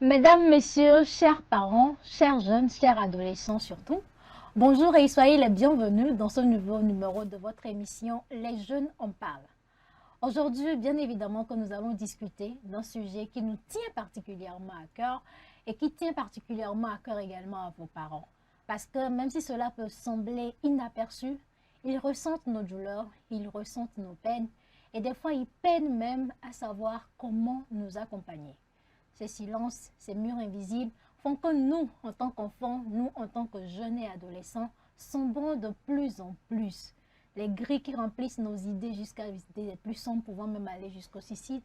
Mesdames, Messieurs, chers parents, chers jeunes, chers adolescents surtout, bonjour et soyez les bienvenus dans ce nouveau numéro de votre émission Les Jeunes en parlent. Aujourd'hui, bien évidemment que nous allons discuter d'un sujet qui nous tient particulièrement à cœur et qui tient particulièrement à cœur également à vos parents. Parce que même si cela peut sembler inaperçu, ils ressentent nos douleurs, ils ressentent nos peines et des fois ils peinent même à savoir comment nous accompagner. Ces silences, ces murs invisibles font que nous, en tant qu'enfants, nous, en tant que jeunes et adolescents, sombrons de plus en plus. Les grilles qui remplissent nos idées jusqu'à les idées les plus sombres, pouvant même aller jusqu'au suicide,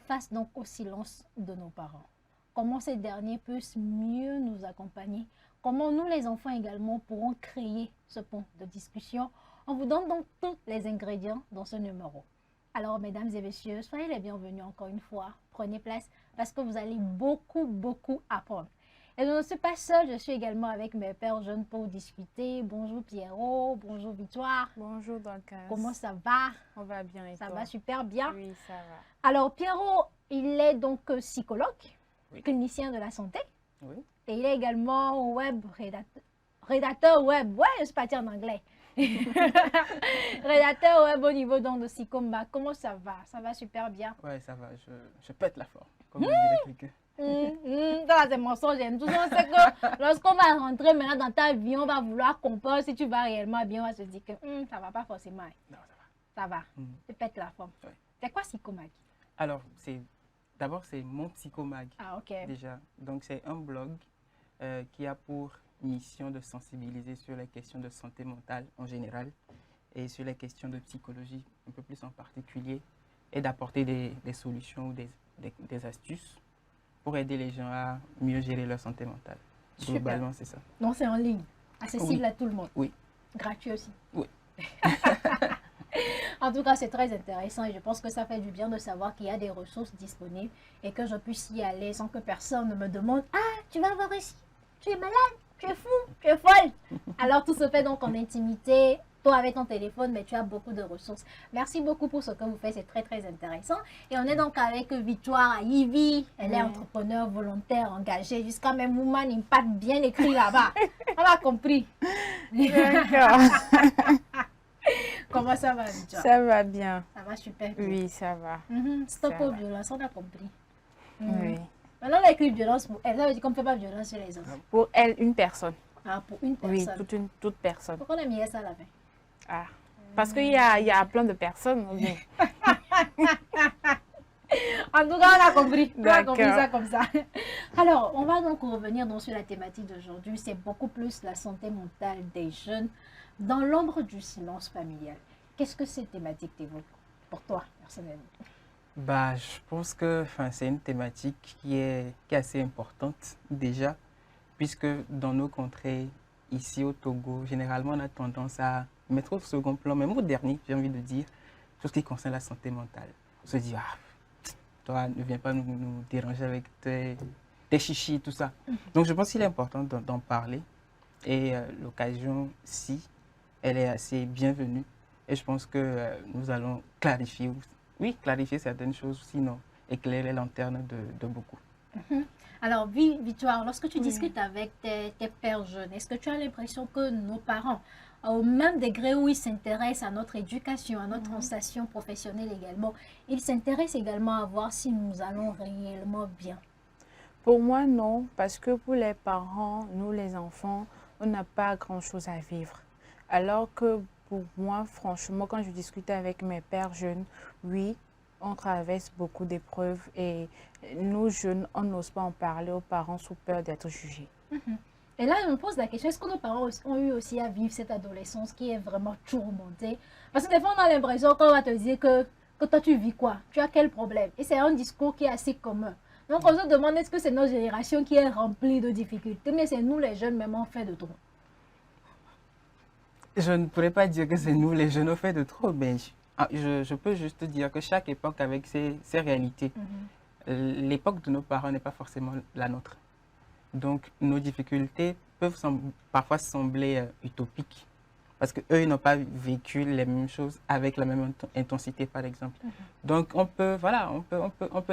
face donc au silence de nos parents. Comment ces derniers puissent mieux nous accompagner, comment nous les enfants également pourrons créer ce pont de discussion. On vous donne donc tous les ingrédients dans ce numéro. Alors, mesdames et messieurs, soyez les bienvenus encore une fois. Prenez place parce que vous allez beaucoup apprendre. Et je ne suis pas seule, je suis également avec mes pères jeunes pour discuter. Bonjour Pierrot, bonjour Victoire. Bonjour Dorcas. Comment ça va? On va bien et Ça toi? va super bien. Oui, ça va. Alors, Pierrot, il est donc psychologue, Oui. clinicien de la santé. Oui. Et il est également rédacteur web. Ouais, je suis partie en anglais. Rédacteur web au niveau donc de Sycomba. Comment ça va? Ça va super bien. Ouais, ça va, je pète la forme, comme on dirait quelqu'un. Ça, c'est mensonge. Tout ça, on sait que lorsqu'on va rentrer maintenant dans ta vie, on va vouloir comprendre si tu vas réellement bien. On va se dire que ça va pas forcément. Non, ça va. Ça va. Mm. Tu pètes la forme. Ouais. C'est quoi Sycomag? Alors, d'abord, c'est mon psychomag, Ah, ok. déjà. Donc, c'est un blog qui a pour mission de sensibiliser sur les questions de santé mentale en général et sur les questions de psychologie un peu plus en particulier et d'apporter des solutions ou des astuces pour aider les gens à mieux gérer leur santé mentale. Super. Globalement, c'est ça. Donc, c'est en ligne. Accessible Oui. à tout le monde. Oui. Gratuit aussi. Oui. En tout cas, c'est très intéressant et je pense que ça fait du bien de savoir qu'il y a des ressources disponibles et que je puisse y aller sans que personne ne me demande « Ah, tu vas voir ici, tu es malade, tu es fou, tu es folle !» Alors, tout se fait donc en intimité. Toi, avec ton téléphone, mais tu as beaucoup de ressources. Merci beaucoup pour ce que vous faites, c'est très intéressant. Et on est donc avec Victoire Ivy. Elle est entrepreneur volontaire, engagée, jusqu'à même Woman Impact, bien écrit là-bas. On a compris. D'accord. Comment ça va, Victoire? Ça va bien. Ça va super bien. Oui, ça va. Stop Ça aux va. violences, on a compris. Oui. Maintenant, on a écrit violence pour elle. Ça veut dire qu'on ne fait pas violence sur les autres. Pour elle, une personne. Ah, pour une Oui, personne. toute personne. Pourquoi on a mis ça à la fin? Ah. Parce qu'il y a plein de personnes. Oui. En tout cas, on a compris. On a compris D'accord. ça comme ça. Alors, on va donc revenir donc sur la thématique d'aujourd'hui. C'est beaucoup plus la santé mentale des jeunes dans l'ombre du silence familial. Qu'est-ce que cette thématique t'évoque pour toi, personnellement? Bah, je pense que c'est une thématique qui est assez importante déjà, puisque dans nos contrées, ici au Togo, généralement on a tendance à mettre au second plan, même au dernier, j'ai envie de dire, tout ce qui concerne la santé mentale. On se dit, ah, toi, ne viens pas nous déranger avec tes chichis, tout ça. Donc je pense qu'il est important d'en parler et l'occasion-ci, elle est assez bienvenue et je pense que nous allons clarifier certaines choses, sinon éclairer les lanternes de beaucoup. Alors, Victoire, lorsque tu discutes avec tes pères jeunes, est-ce que tu as l'impression que nos parents, au même degré où ils s'intéressent à notre éducation, à notre station professionnelle également, ils s'intéressent également à voir si nous allons réellement bien? Pour moi, non. Parce que pour les parents, nous les enfants, on n'a pas grand-chose à vivre. Alors que pour moi, franchement, quand je discute avec mes pères jeunes, oui, on traverse beaucoup d'épreuves et nous jeunes, on n'ose pas en parler aux parents sous peur d'être jugés. Et là, je me pose la question, est-ce que nos parents ont eu aussi à vivre cette adolescence qui est vraiment tourmentée? Parce que des fois, on a l'impression qu'on va te dire que toi, tu vis quoi? Tu as quel problème? Et c'est un discours qui est assez commun. Donc, on se demande, est-ce que c'est notre génération qui est remplie de difficultés? Mais c'est nous, les jeunes, même, on fait de trop. Je ne pourrais pas dire que c'est nous les jeunes au fait de trop, mais je peux juste dire que chaque époque avec ses réalités. L'époque de nos parents n'est pas forcément la nôtre. Donc nos difficultés peuvent parfois sembler utopiques parce qu'eux, ils n'ont pas vécu les mêmes choses avec la même intensité, par exemple. Donc on peut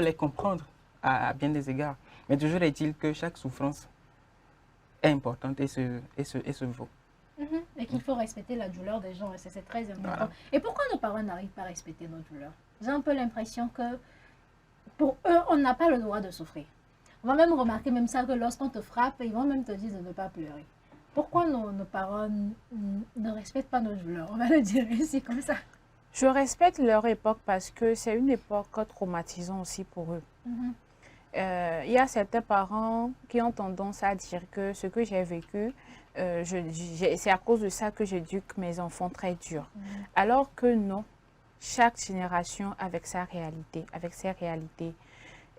les comprendre à bien des égards. Mais toujours est-il que chaque souffrance est importante et se vaut. Et qu'il faut respecter la douleur des gens, et c'est très important. Voilà. Et pourquoi nos parents n'arrivent pas à respecter nos douleurs? J'ai un peu l'impression que pour eux, on n'a pas le droit de souffrir. On va même remarquer même ça, que lorsqu'on te frappe, ils vont même te dire de ne pas pleurer. Pourquoi nos parents ne respectent pas nos douleurs? On va le dire ici comme ça. Je respecte leur époque parce que c'est une époque traumatisante aussi pour eux. Il y a certains parents qui ont tendance à dire que ce que j'ai vécu, c'est à cause de ça que j'éduque mes enfants très dur. Alors que non, chaque génération avec sa réalité, avec ses réalités.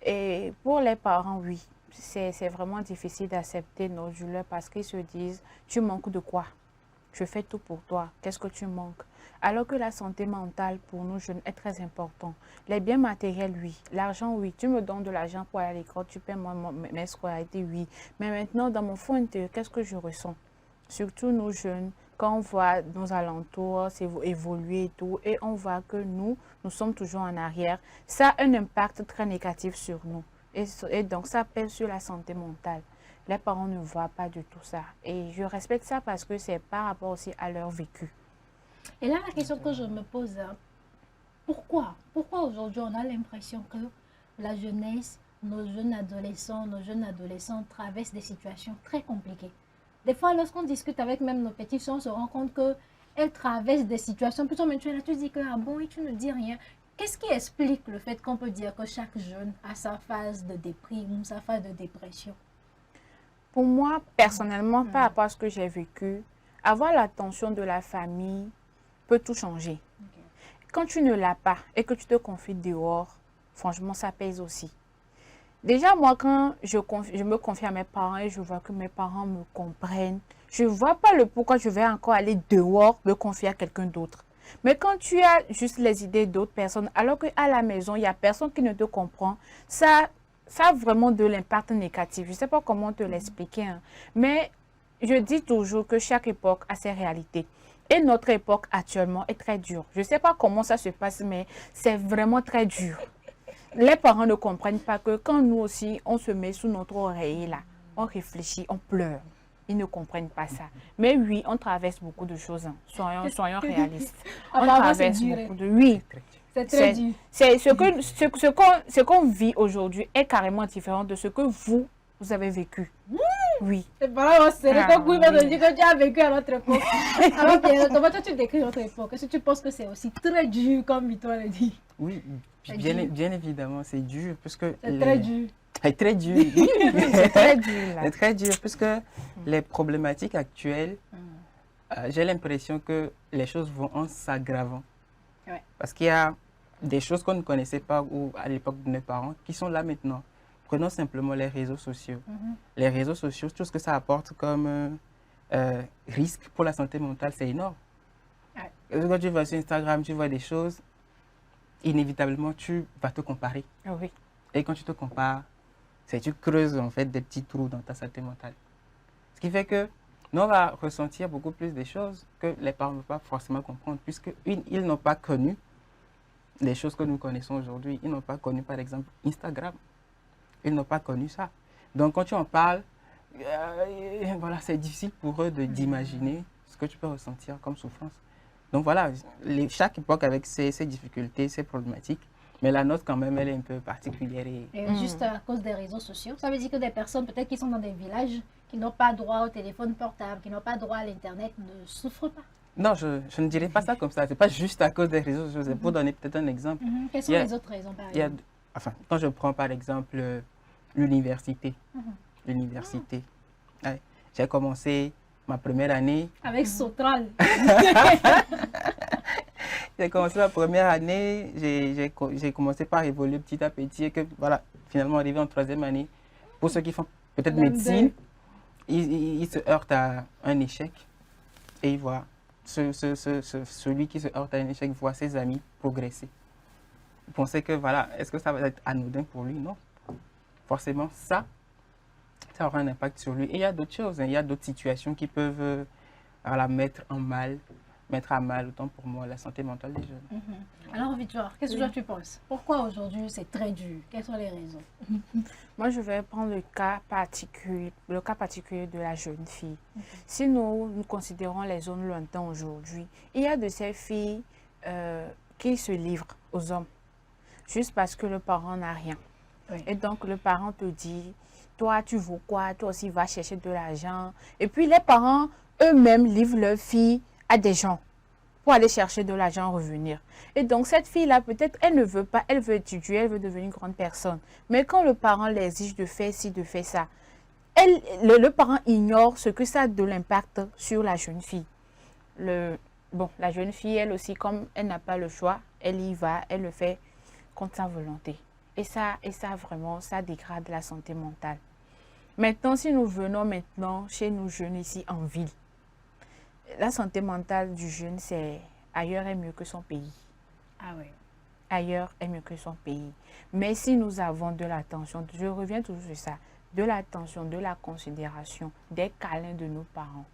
Et pour les parents, oui, c'est vraiment difficile d'accepter nos douleurs parce qu'ils se disent, tu manques de quoi? Je fais tout pour toi, qu'est-ce que tu manques? Alors que la santé mentale pour nous jeunes est très important. Les biens matériels, oui. L'argent, oui. Tu me donnes de l'argent pour aller à l'école, tu paies mes scolarités, oui. Mais maintenant, dans mon fond intérieur, qu'est-ce que je ressens? Surtout nous jeunes, quand on voit nos alentours évoluer et tout, et on voit que nous sommes toujours en arrière, ça a un impact très négatif sur nous. Et donc, ça pèse sur la santé mentale. Les parents ne voient pas du tout ça. Et je respecte ça parce que c'est par rapport aussi à leur vécu. Et là, la question que je me pose, pourquoi aujourd'hui on a l'impression que la jeunesse, nos jeunes adolescents traversent des situations très compliquées? Des fois, lorsqu'on discute avec même nos petits soeurs, on se rend compte qu'elles traversent des situations. Plutôt, mais tu es là, tu dis que, ah bon, et tu ne dis rien. Qu'est-ce qui explique le fait qu'on peut dire que chaque jeune a sa phase de déprime, sa phase de dépression? Pour moi, personnellement, par rapport à ce que j'ai vécu, avoir l'attention de la famille peut tout changer. Quand tu ne l'as pas et que tu te confies dehors, franchement, ça pèse aussi. Déjà, moi, quand je me confie à mes parents et je vois que mes parents me comprennent, je ne vois pas le pourquoi je vais encore aller dehors me confier à quelqu'un d'autre. Mais quand tu as juste les idées d'autres personnes, alors qu'à la maison, il n'y a personne qui ne te comprend, ça a vraiment de l'impact négatif. Je ne sais pas comment te l'expliquer, hein. Mais je dis toujours que chaque époque a ses réalités. Et notre époque actuellement est très dure. Je ne sais pas comment ça se passe, mais c'est vraiment très dur. Les parents ne comprennent pas que quand nous aussi, on se met sous notre oreiller là, on réfléchit, on pleure. Ils ne comprennent pas ça. Mais oui, on traverse beaucoup de choses. Hein. Soyons réalistes. On traverse beaucoup de... Oui. C'est très dur. C'est ce qu'on vit aujourd'hui est carrément différent de ce que vous avez vécu. Oui. C'est pas vrai, c'est le coup, il va te dire que tu as vécu à notre époque. Alors, Pierre, comment toi tu décris notre époque? Est-ce que tu penses que c'est aussi très dur comme Victoire le dit? Oui, bien évidemment, c'est dur. C'est très dur. C'est très dur. C'est très dur. C'est très dur, puisque les problématiques actuelles, j'ai l'impression que les choses vont en s'aggravant. Ouais. Parce qu'il y a des choses qu'on ne connaissait pas ou à l'époque de nos parents qui sont là maintenant. Prenons simplement les réseaux sociaux. Les réseaux sociaux, tout ce que ça apporte comme risque pour la santé mentale, c'est énorme. Ouais. Quand tu vas sur Instagram, tu vois des choses, inévitablement, tu vas te comparer. Oui. Et quand tu te compares, tu creuses en fait des petits trous dans ta santé mentale. Ce qui fait que nous, on va ressentir beaucoup plus des choses que les parents ne peuvent pas forcément comprendre, puisqu'ils n'ont pas connu les choses que nous connaissons aujourd'hui. Ils n'ont pas connu, par exemple, Instagram. Ils n'ont pas connu ça. Donc, quand tu en parles, voilà, c'est difficile pour eux d'imaginer ce que tu peux ressentir comme souffrance. Donc, voilà, chaque époque avec ses difficultés, ses problématiques. Mais la nôtre, quand même, elle est un peu particulière. Et juste à cause des réseaux sociaux, ça veut dire que des personnes, peut-être qui sont dans des villages, qui n'ont pas droit au téléphone portable, qui n'ont pas droit à l'Internet, ne souffrent pas. Non, je ne dirais pas ça comme ça. Ce n'est pas juste à cause des réseaux sociaux. C'est pour donner peut-être un exemple. Quelles sont les autres raisons, par exemple? Quand je prends, par exemple, l'université. L'université. Ouais. J'ai commencé ma première année. Avec Sotral. J'ai commencé ma première année, j'ai commencé par évoluer petit à petit et que voilà, finalement arrivé en troisième année, pour ceux qui font peut-être médecine, ils se heurtent à un échec et ils voient, celui qui se heurte à un échec voit ses amis progresser. Ils pensaient que voilà, est-ce que ça va être anodin pour lui? Non. Forcément, ça aura un impact sur lui. Et il y a d'autres choses, hein, il y a d'autres situations qui peuvent la mettre en mal. mettre à mal, autant pour moi, la santé mentale des jeunes. Alors, Victoire, qu'est-ce que Oui. toi tu penses? Pourquoi aujourd'hui c'est très dur? Quelles sont les raisons? Moi, je vais prendre le cas particulier de la jeune fille. Si nous considérons les zones lointaines aujourd'hui, il y a de ces filles qui se livrent aux hommes juste parce que le parent n'a rien. Oui. Et donc, le parent te dit, toi, tu vaux quoi? Toi aussi, va chercher de l'argent. Et puis, les parents eux-mêmes livrent leur fille à des gens pour aller chercher de l'argent, revenir. Et donc, cette fille-là, peut-être, elle ne veut pas, elle veut étudier, elle veut devenir une grande personne. Mais quand le parent l'exige de faire ci, de faire ça, le parent ignore ce que ça a de l'impact sur la jeune fille. La jeune fille, elle aussi, comme elle n'a pas le choix, elle y va, elle le fait contre sa volonté. Et ça vraiment, ça dégrade la santé mentale. Maintenant, si nous venons maintenant chez nous jeunes ici en ville, la santé mentale du jeune, c'est ailleurs est mieux que son pays. Ah oui. Ailleurs est mieux que son pays. Mais si nous avons de l'attention, je reviens toujours sur ça, de l'attention, de la considération, des câlins de nos parents.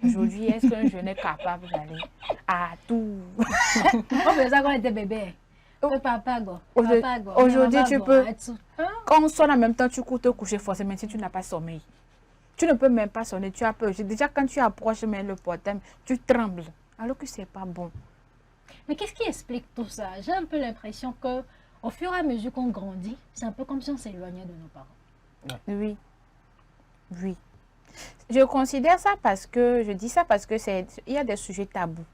Aujourd'hui, est-ce qu'un jeune est capable d'aller à tout? On faisait ça quand on était bébé. Papa, go. Aujourd'hui, tu peux, Hein? quand on sonne en même temps, tu cours te coucher forcément si tu n'as pas sommeil. Tu ne peux même pas sonner, tu as peur. Déjà, quand tu approches même le portable, tu trembles. Alors que ce n'est pas bon. Mais qu'est-ce qui explique tout ça? J'ai un peu l'impression que au fur et à mesure qu'on grandit, c'est un peu comme si on s'éloignait de nos parents. Oui. Oui. Je considère ça parce que, je dis ça parce que il y a des sujets tabous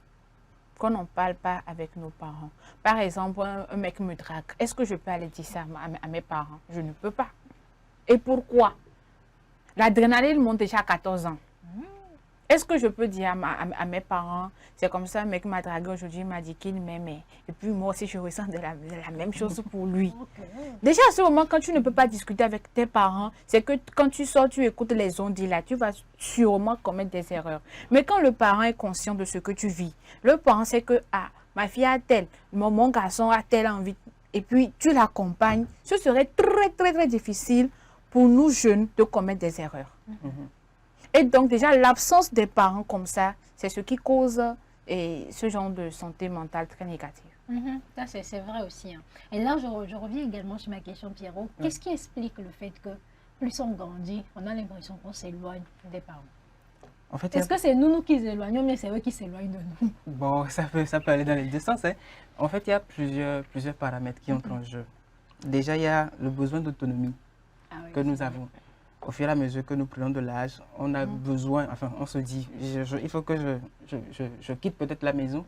qu'on n'en parle pas avec nos parents. Par exemple, un mec me drague. Est-ce que je peux aller dire ça à mes parents? Je ne peux pas. Et pourquoi? L'adrénaline monte déjà à 14 ans. Est-ce que je peux dire à mes parents, c'est comme ça, un mec m'a dragué aujourd'hui, il m'a dit qu'il m'aimait. Et puis moi aussi, je ressens de la même chose pour lui. Ok. Déjà, à ce moment, quand tu ne peux pas discuter avec tes parents, c'est que quand tu sors, tu écoutes les ondes là, tu vas sûrement commettre des erreurs. Mais quand le parent est conscient de ce que tu vis, le parent sait que, ah, ma fille a tel, mon garçon a telle envie, et puis tu l'accompagnes, ce serait très, très, très difficile pour nous jeunes de commettre des erreurs. Et donc, déjà, l'absence des parents comme ça, c'est ce qui cause ce genre de santé mentale très négative. Ça, c'est vrai aussi. Hein. Et là, je reviens également sur ma question, Pierrot. Qu'est-ce qui explique le fait que plus on grandit, on a l'impression qu'on s'éloigne des parents? En fait, Est-ce que c'est nous qui éloignons, mais c'est eux qui s'éloignent de nous? bon, ça peut aller dans les deux sens. Hein. En fait, il y a plusieurs paramètres qui entrent en jeu. Déjà, il y a le besoin d'autonomie que nous avons. Au fur et à mesure que nous prenons de l'âge, on a besoin, enfin, on se dit, il faut que je quitte peut-être la maison,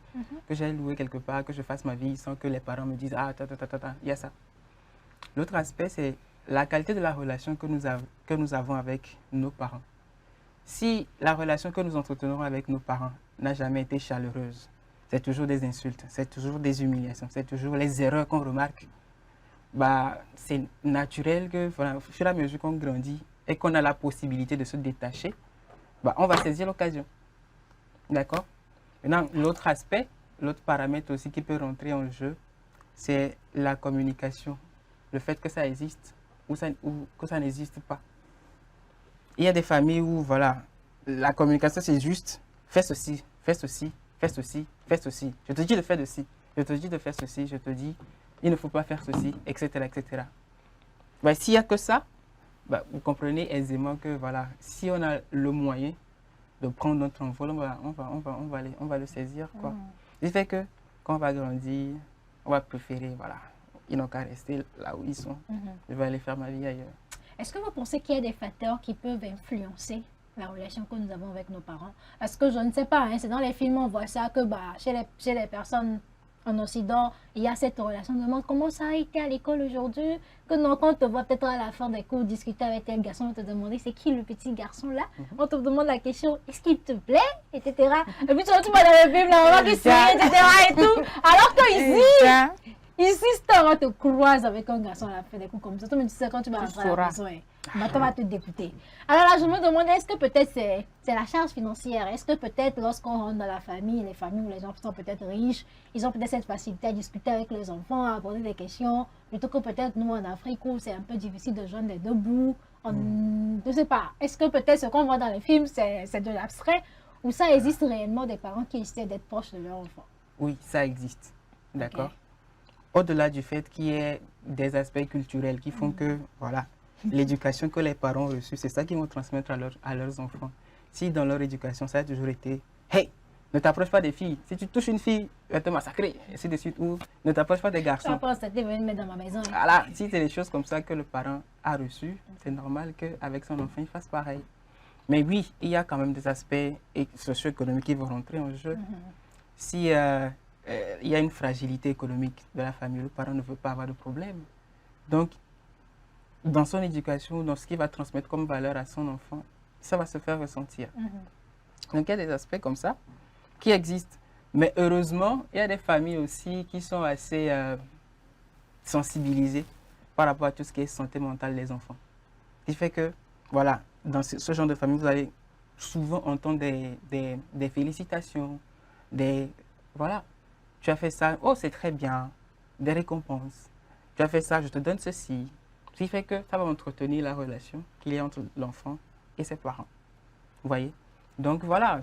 que j'aille louer quelque part, que je fasse ma vie sans que les parents me disent, ah, il y a ça. L'autre aspect, c'est la qualité de la relation que nous avons avec nos parents. Si la relation que nous entretenons avec nos parents n'a jamais été chaleureuse, c'est toujours des insultes, c'est toujours des humiliations, c'est toujours les erreurs qu'on remarque, bah, c'est naturel que, voilà, au fur et à mesure qu'on grandit, et qu'on a la possibilité de se détacher, bah, on va saisir l'occasion. D'accord? Maintenant, l'autre aspect, l'autre paramètre aussi qui peut rentrer en jeu, c'est la communication. Le fait que ça existe ou que ça n'existe pas. Il y a des familles où, voilà, la communication, c'est juste fais ceci, fais ceci, fais ceci, fais ceci. Je te dis de faire ceci, je te dis de faire ceci, je te dis il ne faut pas faire ceci, etc. etc. Bah, s'il n'y a que ça, bah, vous comprenez aisément que voilà, si on a le moyen de prendre notre envol, on va le saisir. Quoi. Ce qui fait que quand on va grandir, on va préférer, voilà, ils n'ont qu'à rester là où ils sont. Je vais aller faire ma vie ailleurs. Est-ce que vous pensez qu'il y a des facteurs qui peuvent influencer la relation que nous avons avec nos parents? Parce que je ne sais pas, hein, c'est dans les films, on voit ça, que bah, chez les personnes en Occident, il y a cette relation. On demande comment ça a été à l'école aujourd'hui. Que non, quand on te voit peut-être à la fin des cours discuter avec tel garçon, on te demande c'est qui le petit garçon là. On te demande la question est-ce qu'il te plaît, etc. Et puis tu vois dans le film, la maman qui sourit, etc. et tout. Alors que ici, si tu te croises avec un garçon à la fin des cours comme ça, toi, tu sais quand tu vas rentrer à la maison, bah, tu vas te dégoûter. Alors là, je me demande, est-ce que peut-être c'est la charge financière? Est-ce que peut-être lorsqu'on rentre dans la famille, les familles où les gens sont peut-être riches, ils ont peut-être cette facilité à discuter avec les enfants, à poser des questions, plutôt que peut-être nous en Afrique où c'est un peu difficile de joindre les deux bouts. Je ne sais pas. Est-ce que peut-être ce qu'on voit dans les films, c'est de l'abstrait? Ou ça existe réellement des parents qui essaient d'être proches de leur enfant? Oui, ça existe. D'accord. Au-delà du fait qu'il y ait des aspects culturels qui font que, voilà, l'éducation que les parents ont reçue, c'est ça qu'ils vont transmettre à leurs enfants. Si dans leur éducation, ça a toujours été, hey, ne t'approche pas des filles. Si tu touches une fille, elle va te massacrer, et ainsi de suite. Ou ne t'approche pas des garçons. Je pense que c'était venu mettre dans ma maison. Voilà, si c'est des choses comme ça que le parent a reçues, c'est normal qu'avec son enfant, il fasse pareil. Mais oui, il y a quand même des aspects socio-économiques qui vont rentrer en jeu. Si il y a une fragilité économique de la famille, le parent ne veut pas avoir de problème. Donc, dans son éducation, dans ce qu'il va transmettre comme valeur à son enfant, ça va se faire ressentir. Donc, il y a des aspects comme ça qui existent. Mais heureusement, il y a des familles aussi qui sont assez sensibilisées par rapport à tout ce qui est santé mentale des enfants. Ce qui fait que, voilà, dans ce genre de famille, vous allez souvent entendre des félicitations, voilà, tu as fait ça, oh c'est très bien, des récompenses. Tu as fait ça, je te donne ceci. Ce qui fait que ça va entretenir la relation qu'il y a entre l'enfant et ses parents. Vous voyez? Donc voilà,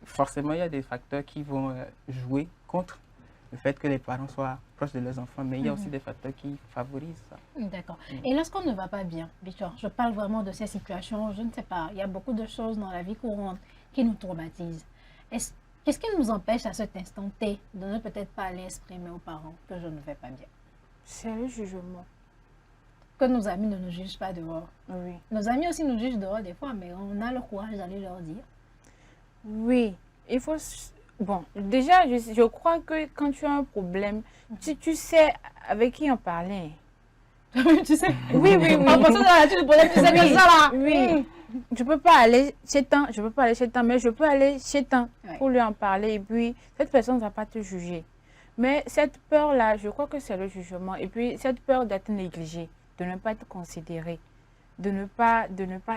forcément il y a des facteurs qui vont jouer contre le fait que les parents soient proches de leurs enfants, mais il y a aussi des facteurs qui favorisent ça. D'accord. Et lorsqu'on ne va pas bien, Victor, je parle vraiment de ces situations, je ne sais pas, il y a beaucoup de choses dans la vie courante qui nous traumatisent. Qu'est-ce qui nous empêche à cet instant T de ne peut-être pas aller exprimer aux parents que je ne vais pas bien? C'est le jugement. Que nos amis ne nous jugent pas dehors. Oui. Nos amis aussi nous jugent dehors des fois, mais on a le courage d'aller leur dire. Oui, il faut... Bon, déjà, je crois que quand tu as un problème, tu sais avec qui en parler. Tu sais? Oui, oui, oui. En passant dans la tête, tu sais que ça là. Oui. Je peux pas aller chez tant, je peux pas aller chez tant, mais je peux aller chez tant pour lui en parler. Et puis, cette personne ne va pas te juger. Mais cette peur-là, je crois que c'est le jugement. Et puis, cette peur d'être négligé, de ne pas être considéré, de ne pas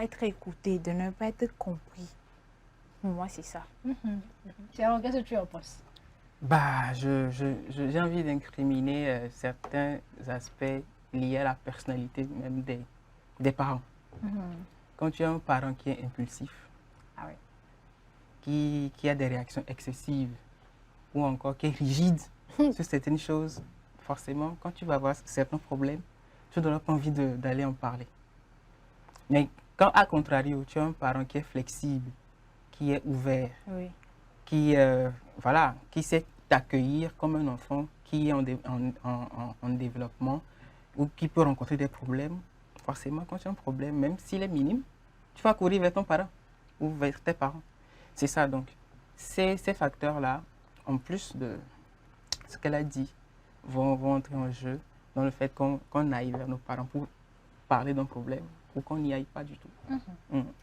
être écouté, de ne pas être compris. Pour moi, c'est ça. Tiens, qu'est-ce que tu en penses? Bah, j'ai envie d'incriminer certains aspects liés à la personnalité même des parents. Quand tu as un parent qui est impulsif, qui a des réactions excessives, ou encore qui est rigide sur certaines choses, forcément, quand tu vas avoir certains problèmes, tu n'auras pas envie d'aller en parler. Mais quand, à contrario, tu as un parent qui est flexible, qui est ouvert, qui sait t'accueillir comme un enfant qui est en développement ou qui peut rencontrer des problèmes, forcément, quand tu as un problème, même s'il est minime, tu vas courir vers ton parent ou vers tes parents. C'est ça, donc. Ces facteurs-là, en plus de ce qu'elle a dit, vont entrer en jeu dans le fait qu'on aille vers nos parents pour parler d'un problème ou qu'on n'y aille pas du tout.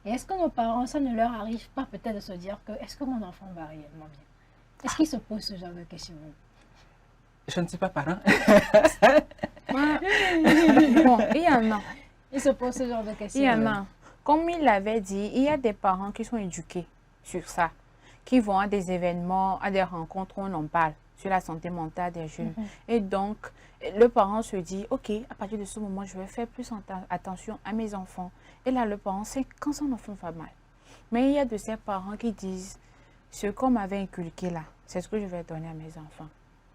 Et est-ce que nos parents, ça ne leur arrive pas peut-être de se dire que est-ce que mon enfant va réellement bien? Est-ce qu'ils se posent ce genre de questions? Je ne suis pas parent. Bon, il y en a. Ils se posent ce genre de questions. Il y en a. Comme il l'avait dit, il y a des parents qui sont éduqués sur ça, qui vont à des événements, à des rencontres où on en parle sur la santé mentale des jeunes. Et donc, le parent se dit, ok, à partir de ce moment, je vais faire plus attention à mes enfants. Et là, le parent sait quand son enfant va mal. Mais il y a de ces parents qui disent, ce qu'on m'avait inculqué là, c'est ce que je vais donner à mes enfants.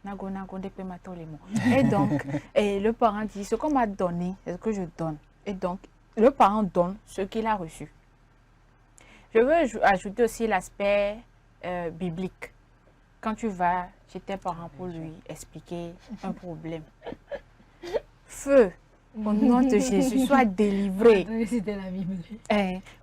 Et donc, le parent dit, ce qu'on m'a donné, c'est ce que je donne. Et donc, le parent donne ce qu'il a reçu. Je veux ajouter aussi l'aspect biblique. Quand tu vas chez tes parents pour lui expliquer un problème, feu, au nom de Jésus, sois délivré. C'était la Bible.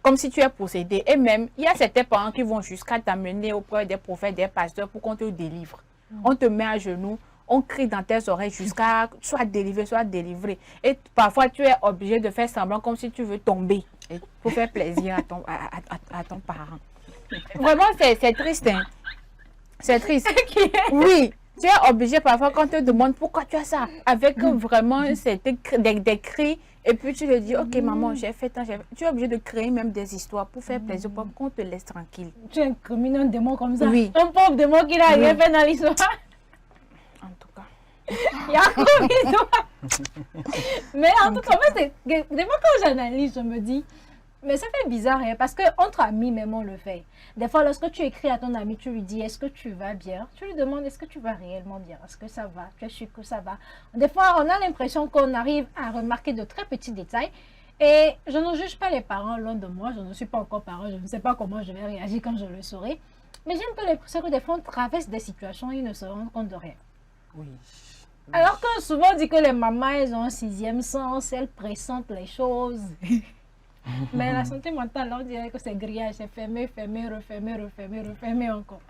Comme si tu es possédé. Et même, il y a certains parents qui vont jusqu'à t'amener auprès des prophètes, des pasteurs pour qu'on te délivre. On te met à genoux, on crie dans tes oreilles jusqu'à sois délivré, sois délivré. Et parfois, tu es obligé de faire semblant comme si tu veux tomber pour faire plaisir à ton parent. Vraiment, c'est triste. Hein? C'est triste. Oui, tu es obligé parfois quand on te demande pourquoi tu as ça, avec vraiment des cris. Et puis tu te dis, ok maman, j'ai fait tant, tu es obligé de créer même des histoires pour faire plaisir, pour qu'on te laisse tranquille. Tu incrimines un démon comme ça? Oui. Un pauvre démon qui n'a rien fait dans l'histoire. En tout cas. Il y a combien. Mais en tout cas, des fois quand j'analyse, je me dis, Mais ça fait bizarre, hein, parce qu'entre amis, même, on le fait. Des fois, lorsque tu écris à ton ami, tu lui dis, est-ce que tu vas bien? Tu lui demandes, est-ce que tu vas réellement bien? Est-ce que ça va? Tu es sûr que ça va? Des fois, on a l'impression qu'on arrive à remarquer de très petits détails. Et je ne juge pas les parents loin de moi. Je ne suis pas encore parent. Je ne sais pas comment je vais réagir quand je le saurai. Mais j'ai un peu l'impression que des fois, on traverse des situations et ils ne se rendent compte de rien. Oui. Alors que souvent, on dit que les mamans, elles ont un sixième sens, elles pressentent les choses. Mais la santé mentale, on dirait que c'est grillage, c'est fermé, fermé, refermé, refermé, refermé encore.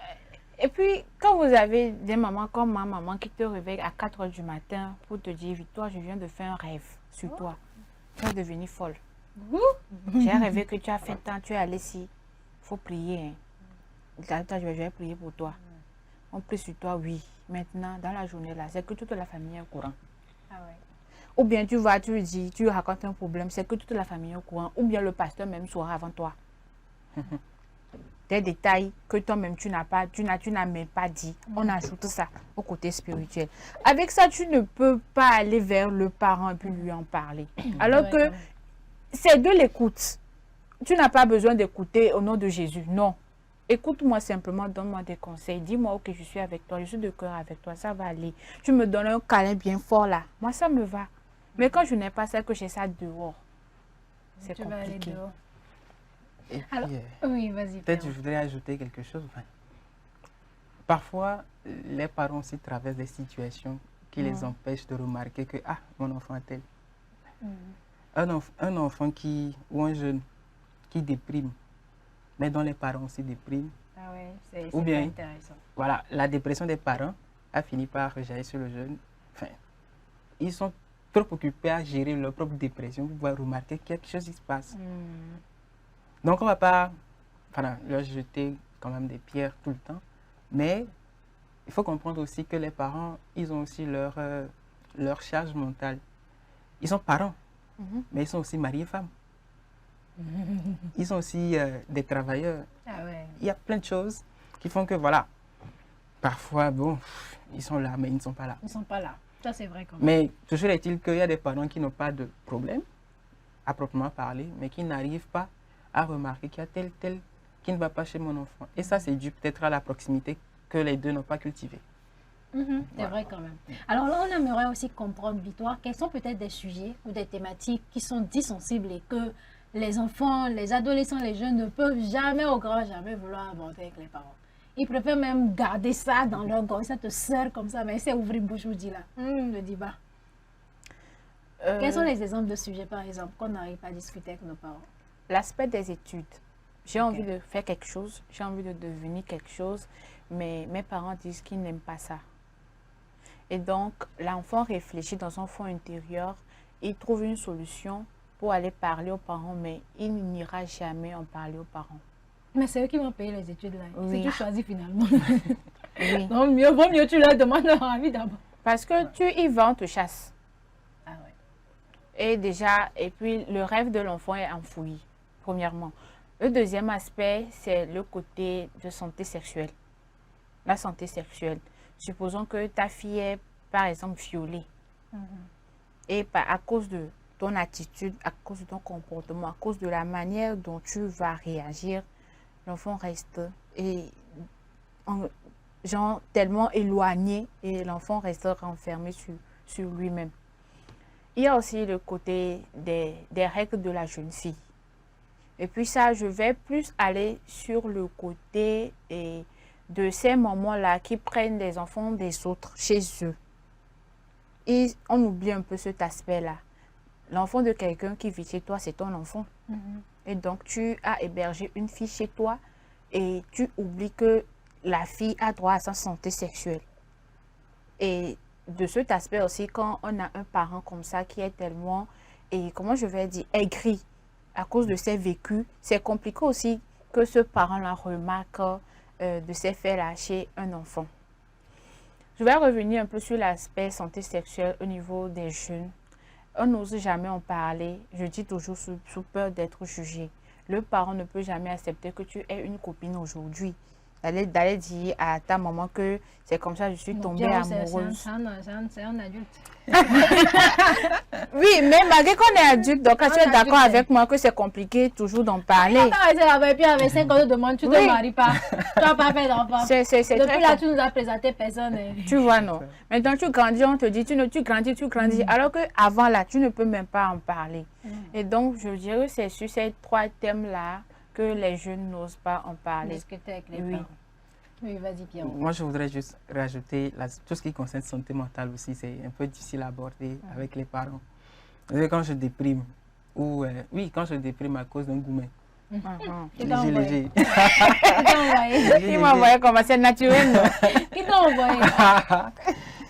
Et puis, quand vous avez des mamans comme ma maman qui te réveille à 4 heures du matin pour te dire, Victoire, je viens de faire un rêve sur toi. Tu vas devenir folle. J'ai rêvé que tu as fait tant, tu es allé ici. Il faut prier. Hein. Je vais prier pour toi. On prie sur toi, oui. Maintenant, dans la journée, là, c'est que toute la famille est au courant. Ah ouais. Ou bien tu vas, tu lui dis, tu lui racontes un problème, c'est que toute la famille est au courant. Ou bien le pasteur même saura avant toi. Des détails que toi-même tu n'as même pas dit. On ajoute ça au côté spirituel. Avec ça, tu ne peux pas aller vers le parent et puis lui en parler. Alors que c'est de l'écoute. Tu n'as pas besoin d'écouter au nom de Jésus. Non. Écoute-moi simplement, donne-moi des conseils. Dis-moi, ok, je suis avec toi, je suis de cœur avec toi, ça va aller. Tu me donnes un câlin bien fort là. Moi, ça me va. Mais quand je n'ai pas ça, que j'ai ça dehors, c'est compliqué. Et puis, alors, oui, vas-y. Peut-être je voudrais ajouter quelque chose. Enfin, parfois, les parents aussi traversent des situations qui les empêchent de remarquer que, ah, mon enfant a tel. Un enfant ou un jeune qui déprime, mais dont les parents aussi dépriment. Ah ouais, c'est ou bien, intéressant. Voilà, la dépression des parents a fini par rejaillir sur le jeune. Enfin, ils sont trop occupés à gérer leur propre dépression pour pouvoir remarquer que quelque chose qui se passe. Donc, on ne va pas leur jeter quand même des pierres tout le temps. Mais il faut comprendre aussi que les parents, ils ont aussi leur charge mentale. Ils sont parents, mais ils sont aussi mariés femmes. Ils sont aussi des travailleurs. Ah ouais. Il y a plein de choses qui font que, voilà, parfois, bon, ils sont là, mais ils ne sont pas là. Ils ne sont pas là. Ça, c'est vrai quand même. Mais toujours est-il qu'il y a des parents qui n'ont pas de problème, à proprement parler, mais qui n'arrivent pas à remarquer qu'il y a tel qui ne va pas chez mon enfant. Et ça, c'est dû peut-être à la proximité que les deux n'ont pas cultivée. C'est vrai quand même. Alors là, on aimerait aussi comprendre, Victoire, quels sont peut-être des sujets ou des thématiques qui sont dits sensibles et que les enfants, les adolescents, les jeunes ne peuvent jamais, au grand jamais, vouloir aborder avec les parents. Ils préfèrent même garder ça dans leur gorge, ça te serre comme ça, mais c'est ouvrir bouche, je vous dis là. Le débat. Quels sont les exemples de sujets, par exemple, qu'on n'arrive pas à discuter avec nos parents? L'aspect des études. J'ai envie de faire quelque chose, j'ai envie de devenir quelque chose, mais mes parents disent qu'ils n'aiment pas ça. Et donc, l'enfant réfléchit dans son fond intérieur, il trouve une solution pour aller parler aux parents, mais il n'ira jamais en parler aux parents. Mais c'est eux qui vont payer les études là. Oui. Si tu choisis finalement. Oui. Donc, vaut mieux tu leur demandes leur avis d'abord. Parce que tu y vas, on te chasse. Ah ouais. Et puis le rêve de l'enfant est enfoui, premièrement. Le deuxième aspect, c'est le côté de santé sexuelle. La santé sexuelle. Supposons que ta fille est, par exemple, violée. Et à cause de ton attitude, à cause de ton comportement, à cause de la manière dont tu vas réagir, l'enfant reste genre tellement éloigné et l'enfant reste renfermé sur lui-même. Il y a aussi le côté des règles de la jeune fille. Et puis ça, je vais plus aller sur le côté de ces mamans-là qui prennent les enfants des autres chez eux. Et on oublie un peu cet aspect-là. L'enfant de quelqu'un qui vit chez toi, c'est ton enfant. Et donc, tu as hébergé une fille chez toi et tu oublies que la fille a droit à sa santé sexuelle. Et de cet aspect aussi, quand on a un parent comme ça qui est tellement, comment je vais dire, aigri à cause de ses vécus, c'est compliqué aussi que ce parent-là remarque de ces faits-là chez un enfant. Je vais revenir un peu sur l'aspect santé sexuelle au niveau des jeunes. On n'ose jamais en parler. Je dis toujours sous peur d'être jugé. Le parent ne peut jamais accepter que tu aies une copine aujourd'hui. d'aller dire à ta maman que c'est comme ça, je suis tombée amoureuse. C'est un adulte. Oui, mais malgré qu'on est adulte, donc quand tu es d'accord avec moi que c'est compliqué toujours d'en parler. Et puis avec 5 ans de demande, tu ne te maries pas. Tu n'as pas fait d'enfant. Depuis là, tu nous as présenté personne. Tu vois, non. Maintenant, tu grandis, on te dit, tu grandis. Alors qu'avant là, tu ne peux même pas en parler. Et donc, je dirais que c'est sur ces 3 thèmes-là que les jeunes n'osent pas en parler. Discuter avec les parents. Oui, vas-y Pierre. Moi, je voudrais juste rajouter tout ce qui concerne santé mentale aussi. C'est un peu difficile à aborder avec les parents. Quand je déprime, ou quand je déprime à cause d'un goumen, léger. Il m'a envoyé comme c'est naturel, non? Qui t'a envoyé?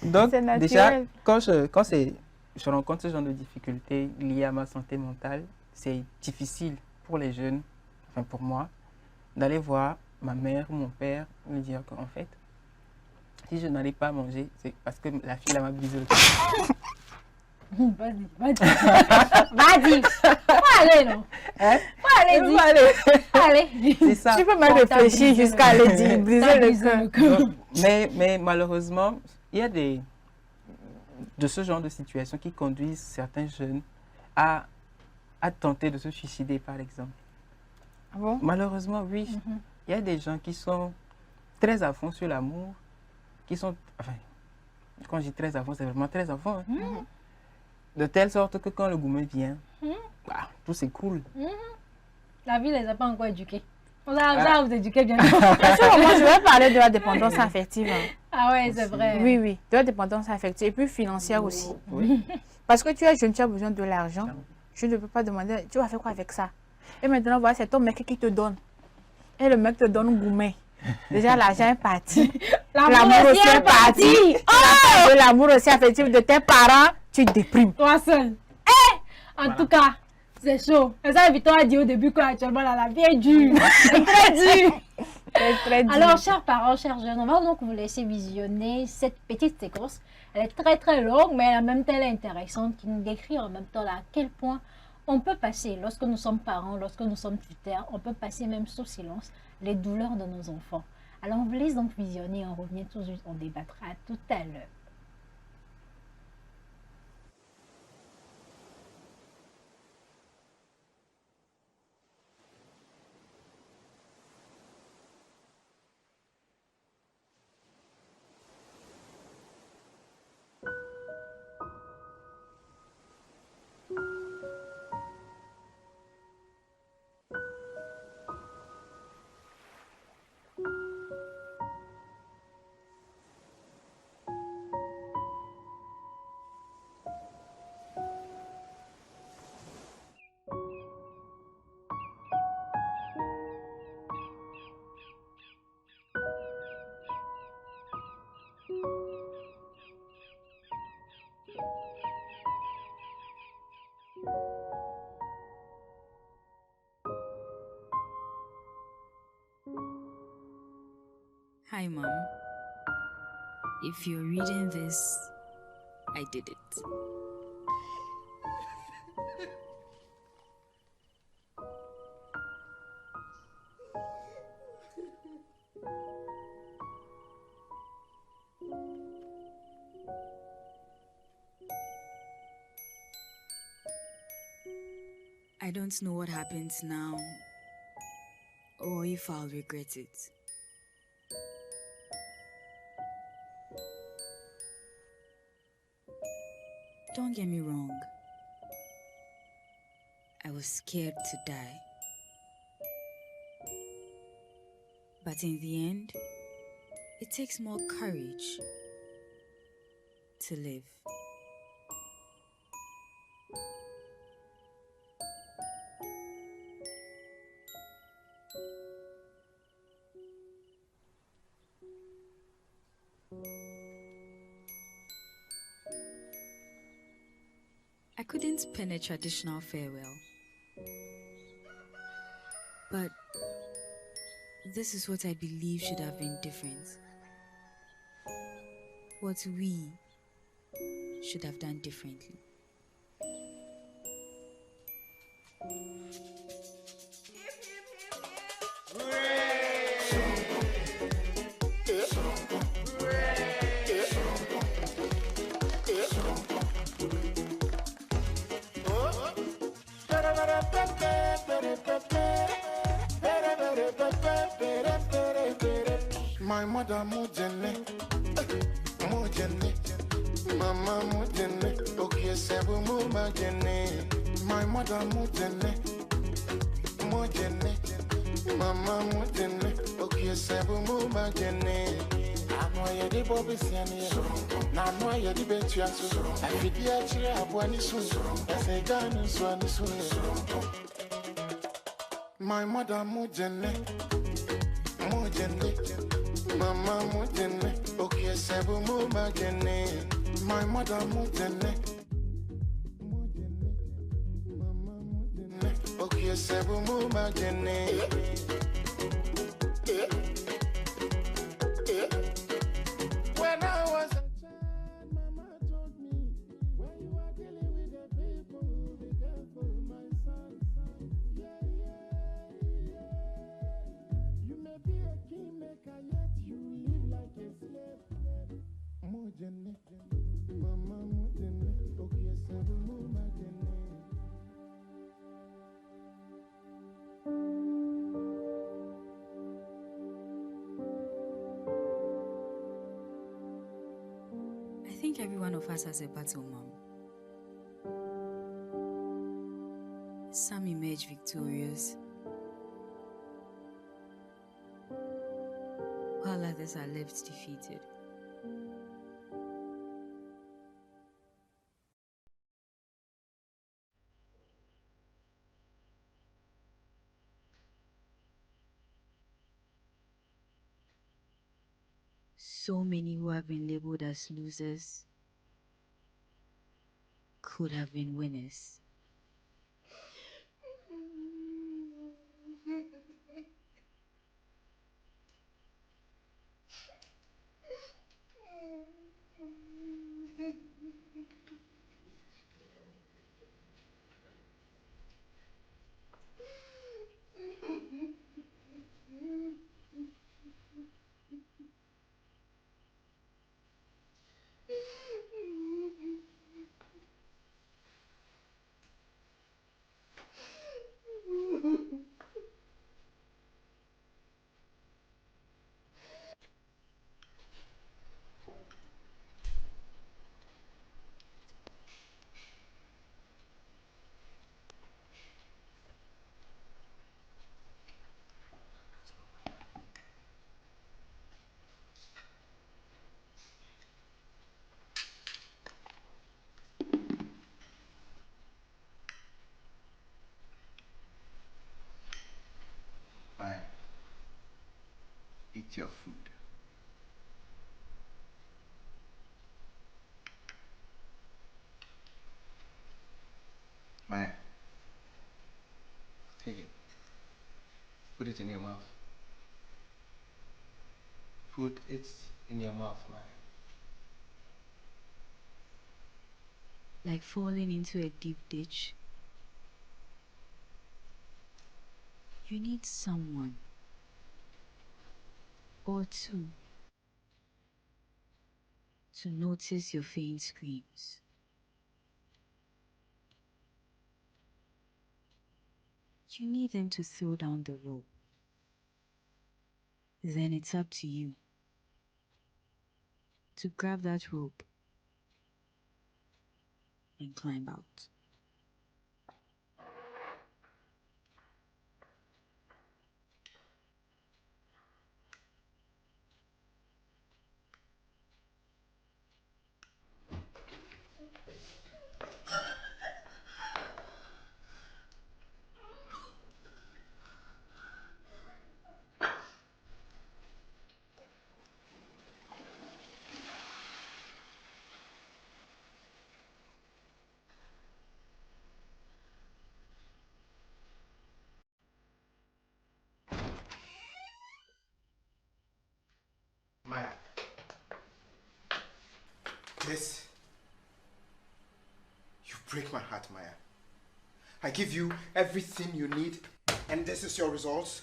Donc, déjà, quand je rencontre ce genre de difficultés liées à ma santé mentale, c'est difficile pour les jeunes, enfin pour moi, d'aller voir ma mère ou mon père me dire qu'en fait, si je n'arrive pas à manger, c'est parce que la fille m'a brisé le cœur. Vas-y. Faut aller, non? Faut aller. C'est ça. Tu peux même réfléchir jusqu'à aller dire briser le cœur. Mais malheureusement, il y a de ce genre de situations qui conduisent certains jeunes à tenter de se suicider, par exemple. Ah bon? Malheureusement, oui. Il y a des gens qui sont très à fond sur l'amour, qui sont, enfin, quand je dis très à fond, c'est vraiment très à fond. De telle sorte que quand le goumen vient, tout c'est cool. La vie ne les a pas encore éduqués. On va vous éduquer bientôt. Moi, je vais parler de la dépendance affective. Ah ouais, c'est vrai. Oui, de la dépendance affective et puis financière aussi. Oui. Parce que tu es jeune, tu as besoin de l'argent. Je ne peux pas demander, tu vas faire quoi avec ça? Et maintenant, voilà, c'est ton mec qui te donne. Et le mec te donne un goumet. Déjà, l'argent est parti. L'amour aussi est parti. L'amour aussi affectif de tes parents, tu déprimes. Toi seul. En tout cas, c'est chaud. Et ça, Victor a dit au début qu'actuellement, la vie est dure. C'est très dur. Très dur. Alors, chers parents, chers jeunes, on va donc vous laisser visionner cette petite séquence. Elle est très très longue, mais en même temps, elle est intéressante, qui nous décrit en même temps à quel point on peut passer, lorsque nous sommes parents, lorsque nous sommes tuteurs, on peut passer même sous silence les douleurs de nos enfants. Alors, on vous laisse donc visionner, on revient tout de suite, on débattra tout à l'heure. Hi, Mom. If you're reading this, I did it. I don't know what happens now or if I'll regret it. Don't get me wrong. I was scared to die. But in the end, it takes more courage to live. I couldn't pen a traditional farewell. But this is what I believe should have been different. What we should have done differently. My mother mujene, mujene, mama mujene, okay sebu mujene. My mother mujene, mujene, mama mujene, okay sebu mujene. Ano ye di bobi siani, na ano ye di betuasu. Afidi achire abuani sun, ese gani suani sun. My mother mujene, mujene. Mama mujene, okay sebu mujene. My mother mujene, mama mujene, okay sebu mujene. When I was a child, Mama told me, when you are dealing with the people, be careful, my son. Yeah, yeah, yeah. You may be a kingmaker, yet you live like a slave. Mujene, mama mujene, okay, sebu mujene. I think every one of us has a battle, Mom. Some emerge victorious, while others are left defeated. So many who have been labeled as losers could have been winners. Fine. Eat your food. Maya, take it. Put it in your mouth. Put it in your mouth, Maya. Like falling into a deep ditch. You need someone or two to notice your faint screams. You need them to throw down the rope. Then it's up to you to grab that rope and climb out. Maya. This. You break my heart, Maya. I give you everything you need, and this is your results.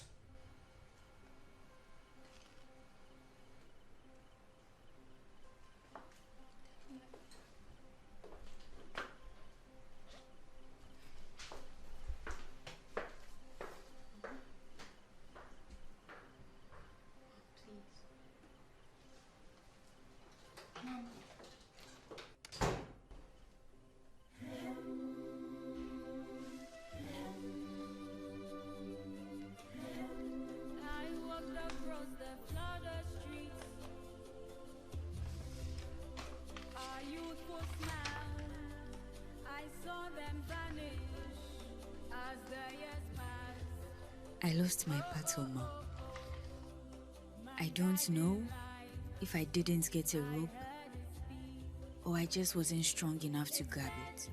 I lost my paddle, Mom. I don't know if I didn't get a rope or I just wasn't strong enough to grab it.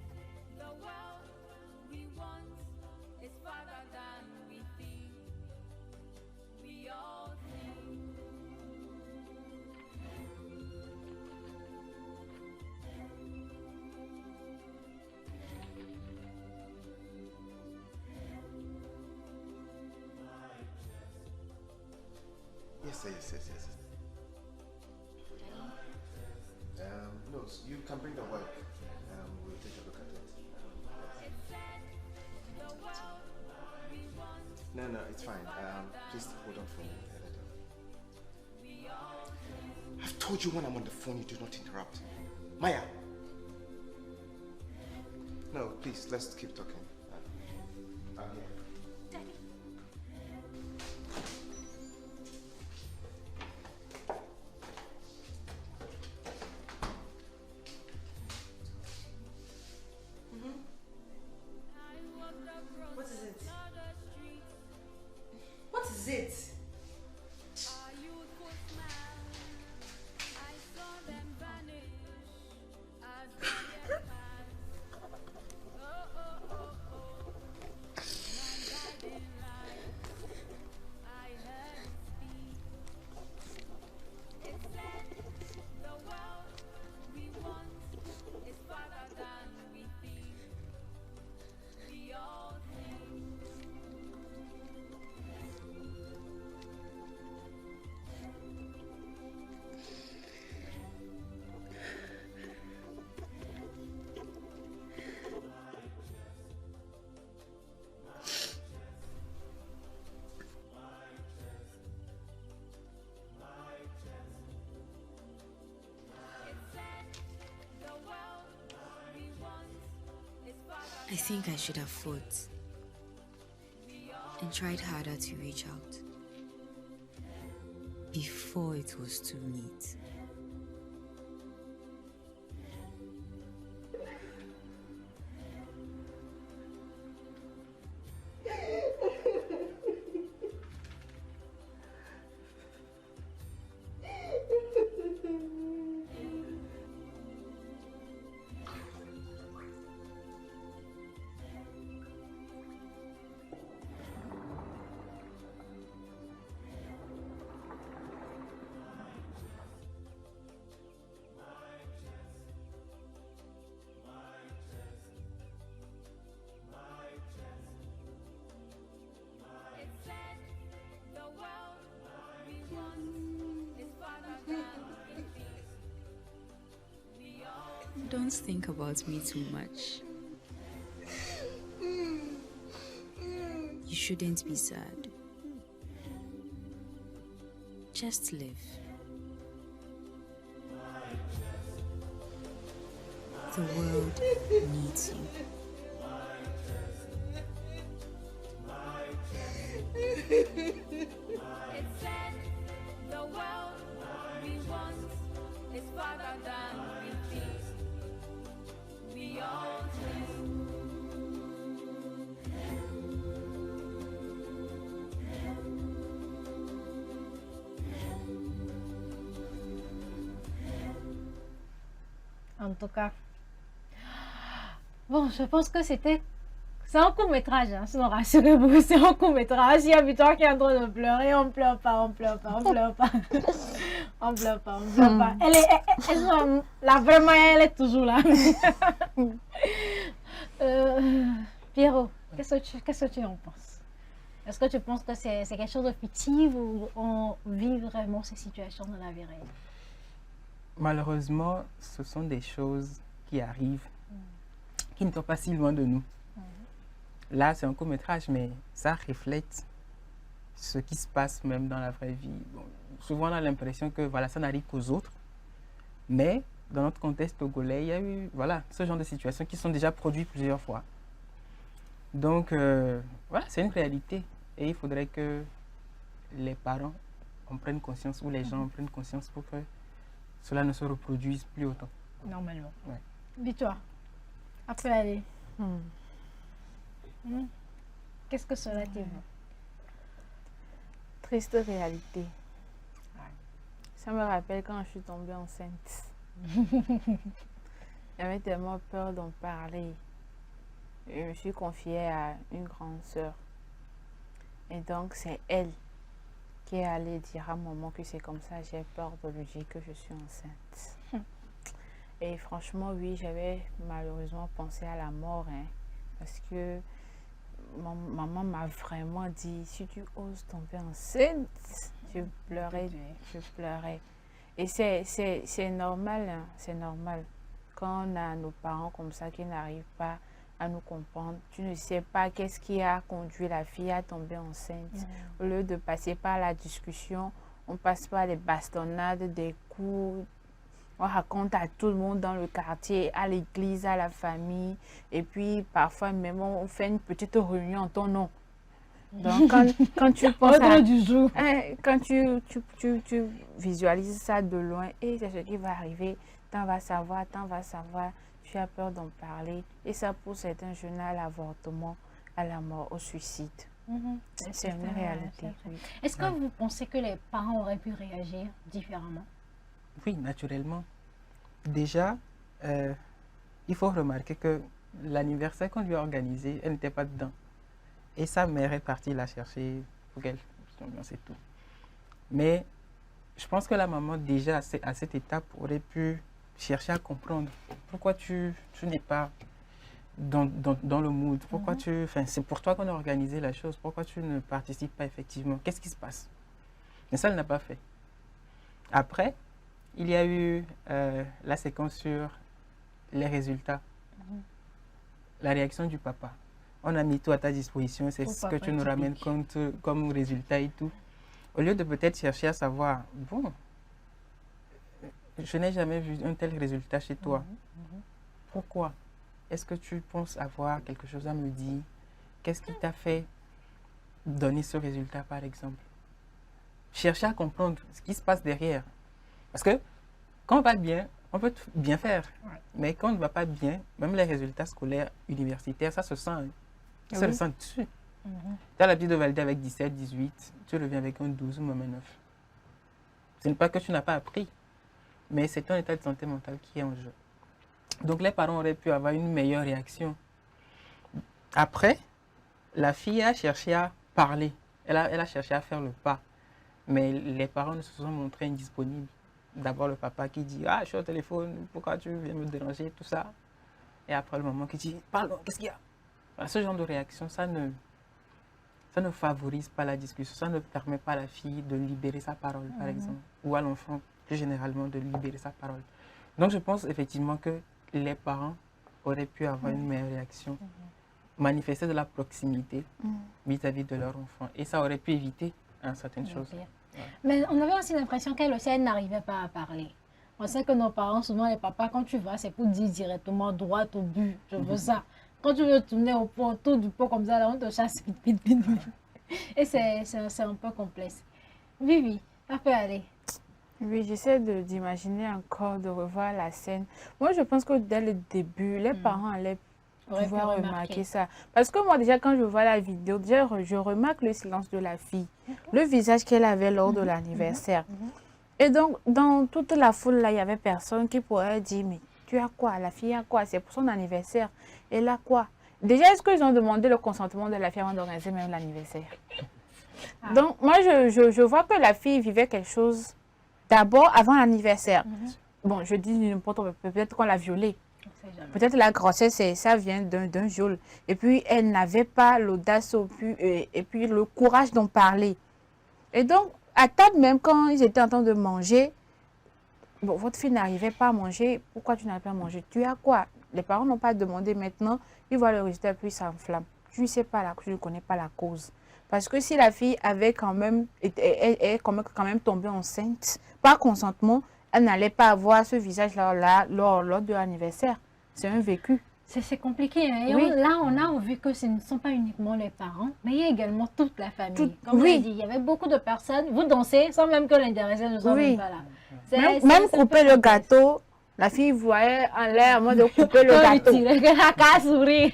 Yes. No, you can bring the work. We'll take a look at it. No, it's fine. Please hold on for a minute. I've told you when I'm on the phone, you do not interrupt. Maya! No, please, let's keep talking. I'm here. What is it? I think I should have fought and tried harder to reach out before it was too late. Don't think about me too much. You shouldn't be sad. Just live. The world needs you. It's said the world we want is farther than we think. We all En tout cas, bon, je pense que c'est un court-métrage, hein, sinon rassurez-vous, c'est un court-métrage. Il y a Victoire qui est en train de pleurer, on pleure pas. On pleure pas. Là, vraiment, elle est toujours là. Pierrot, qu'est-ce que tu en penses? Est-ce que tu penses que c'est quelque chose de fictif ou on vit vraiment ces situations dans la vie réelle? Malheureusement, ce sont des choses qui arrivent, qui ne sont pas si loin de nous. Là, c'est un court-métrage, mais ça reflète ce qui se passe même dans la vraie vie. Bon, souvent, on a l'impression que voilà, ça n'arrive qu'aux autres. Mais dans notre contexte togolais, il y a eu ce genre de situations qui sont déjà produites plusieurs fois. Donc, voilà, c'est une réalité. Et il faudrait que les parents en prennent conscience ou les gens en prennent conscience pour que cela ne se reproduise plus autant. Normalement. Ouais. Dis-toi, après aller. Qu'est-ce que cela t'évoque? triste réalité. Ça me rappelle quand je suis tombée enceinte. J'avais tellement peur d'en parler. Je me suis confiée à une grande sœur. Et donc, c'est elle qui est allée dire à maman que c'est comme ça, j'ai peur de lui dire que je suis enceinte. Et franchement, oui, j'avais malheureusement pensé à la mort, hein, parce que maman m'a vraiment dit, si tu oses tomber enceinte, je pleurais, je pleurais. Et c'est normal, hein, c'est normal. Quand on a nos parents comme ça qui n'arrivent pas à nous comprendre, tu ne sais pas qu'est-ce qui a conduit la fille à tomber enceinte. Au lieu de passer par la discussion, on passe par des bastonnades, des coups. On raconte à tout le monde dans le quartier, à l'église, à la famille. Et puis, parfois, même, on fait une petite réunion en ton nom. Donc, quand tu penses à... du jour. Quand tu visualises ça de loin, et c'est ce qui va arriver, t'en vas savoir, tu as peur d'en parler. Et ça pousse certains jeunes à l'avortement, à la mort, au suicide. C'est une réalité. Oui. Est-ce que vous pensez que les parents auraient pu réagir différemment? Oui, naturellement. Déjà, il faut remarquer que l'anniversaire qu'on lui a organisé, elle n'était pas dedans. Et sa mère est partie la chercher pour qu'elle c'est tout. Mais je pense que la maman, déjà à cette étape, aurait pu chercher à comprendre pourquoi tu n'es pas dans le mood. Pourquoi c'est pour toi qu'on a organisé la chose. Pourquoi tu ne participes pas effectivement? Qu'est-ce qui se passe? Mais ça, elle n'a pas fait. Après, il y a eu la séquence sur les résultats. La réaction du papa. On a mis tout à ta disposition, c'est ce que tu nous ramènes comme résultat et tout. Au lieu de peut-être chercher à savoir, bon, je n'ai jamais vu un tel résultat chez toi. Pourquoi? Est-ce que tu penses avoir quelque chose à me dire? Qu'est-ce qui t'a fait donner ce résultat, par exemple? Chercher à comprendre ce qui se passe derrière. Parce que quand on va bien, on peut bien faire. Mais quand on ne va pas bien, même les résultats scolaires, universitaires, ça se sent. Ça le sent dessus. Tu as l'habitude de valider avec 17, 18, tu reviens avec un 12 ou même un 9. Ce n'est pas que tu n'as pas appris, mais c'est ton état de santé mentale qui est en jeu. Donc les parents auraient pu avoir une meilleure réaction. Après, la fille a cherché à parler. Elle a cherché à faire le pas. Mais les parents ne se sont montrés indisponibles. D'abord le papa qui dit « Ah, je suis au téléphone, pourquoi tu viens me déranger ?» tout ça. Et après le maman qui dit « Pardon, qu'est-ce qu'il y a ?» Voilà, ce genre de réaction, ça ne favorise pas la discussion, ça ne permet pas à la fille de libérer sa parole, par exemple, ou à l'enfant, plus généralement, de libérer sa parole. Donc, je pense effectivement que les parents auraient pu avoir une meilleure réaction, manifester de la proximité vis-à-vis de leur enfant. Et ça aurait pu éviter certaines choses. Mais on avait aussi l'impression qu'elle aussi, elle n'arrivait pas à parler. On sait que nos parents, souvent les papas, quand tu vas, c'est pour dire directement droit au but, je veux ça. Quand tu veux tourner au pot, autour du pot comme ça, là, on te chasse vite, vite, vite, vite. Et c'est un peu complexe. Vivi, ça peut aller. Oui, j'essaie d'imaginer encore, de revoir la scène. Moi, je pense que dès le début, les parents allaient pouvoir remarquer ça. Parce que moi, déjà, quand je vois la vidéo, déjà, je remarque le silence de la fille, le visage qu'elle avait lors de l'anniversaire. Et donc, dans toute la foule, là, il n'y avait personne qui pourrait dire, mais tu as quoi? La fille a quoi? C'est pour son anniversaire. Elle a quoi? Déjà, est-ce qu'ils ont demandé le consentement de la fille avant d'organiser même l'anniversaire? Donc, moi, je vois que la fille vivait quelque chose d'abord avant l'anniversaire. Bon, je dis n'importe quoi, peut-être qu'on l'a violée. Peut-être la grossesse, ça vient d'un viol. Et puis, elle n'avait pas l'audace et puis le courage d'en parler. Et donc, à table même, quand ils étaient en train de manger, bon, votre fille n'arrivait pas à manger, pourquoi tu n'arrives pas à manger? Tu as quoi? Les parents n'ont pas demandé maintenant, ils voient le résultat puis ça s'enflamme. Je ne sais pas, je ne connais pas la cause. Parce que si la fille avait quand même, est quand même tombée enceinte, par consentement, elle n'allait pas avoir ce visage-là lors de l'anniversaire. C'est un vécu. C'est compliqué. Hein? Et Oui. là, on a vu que ce ne sont pas uniquement les parents, mais il y a également toute la famille. Comme oui. je l'ai dit, il y avait beaucoup de personnes. Vous dansez sans même que l'intéressé ne soit même pas là. Même couper le gâteau, la fille voyait en l'air en mode de couper le gâteau. La sourire.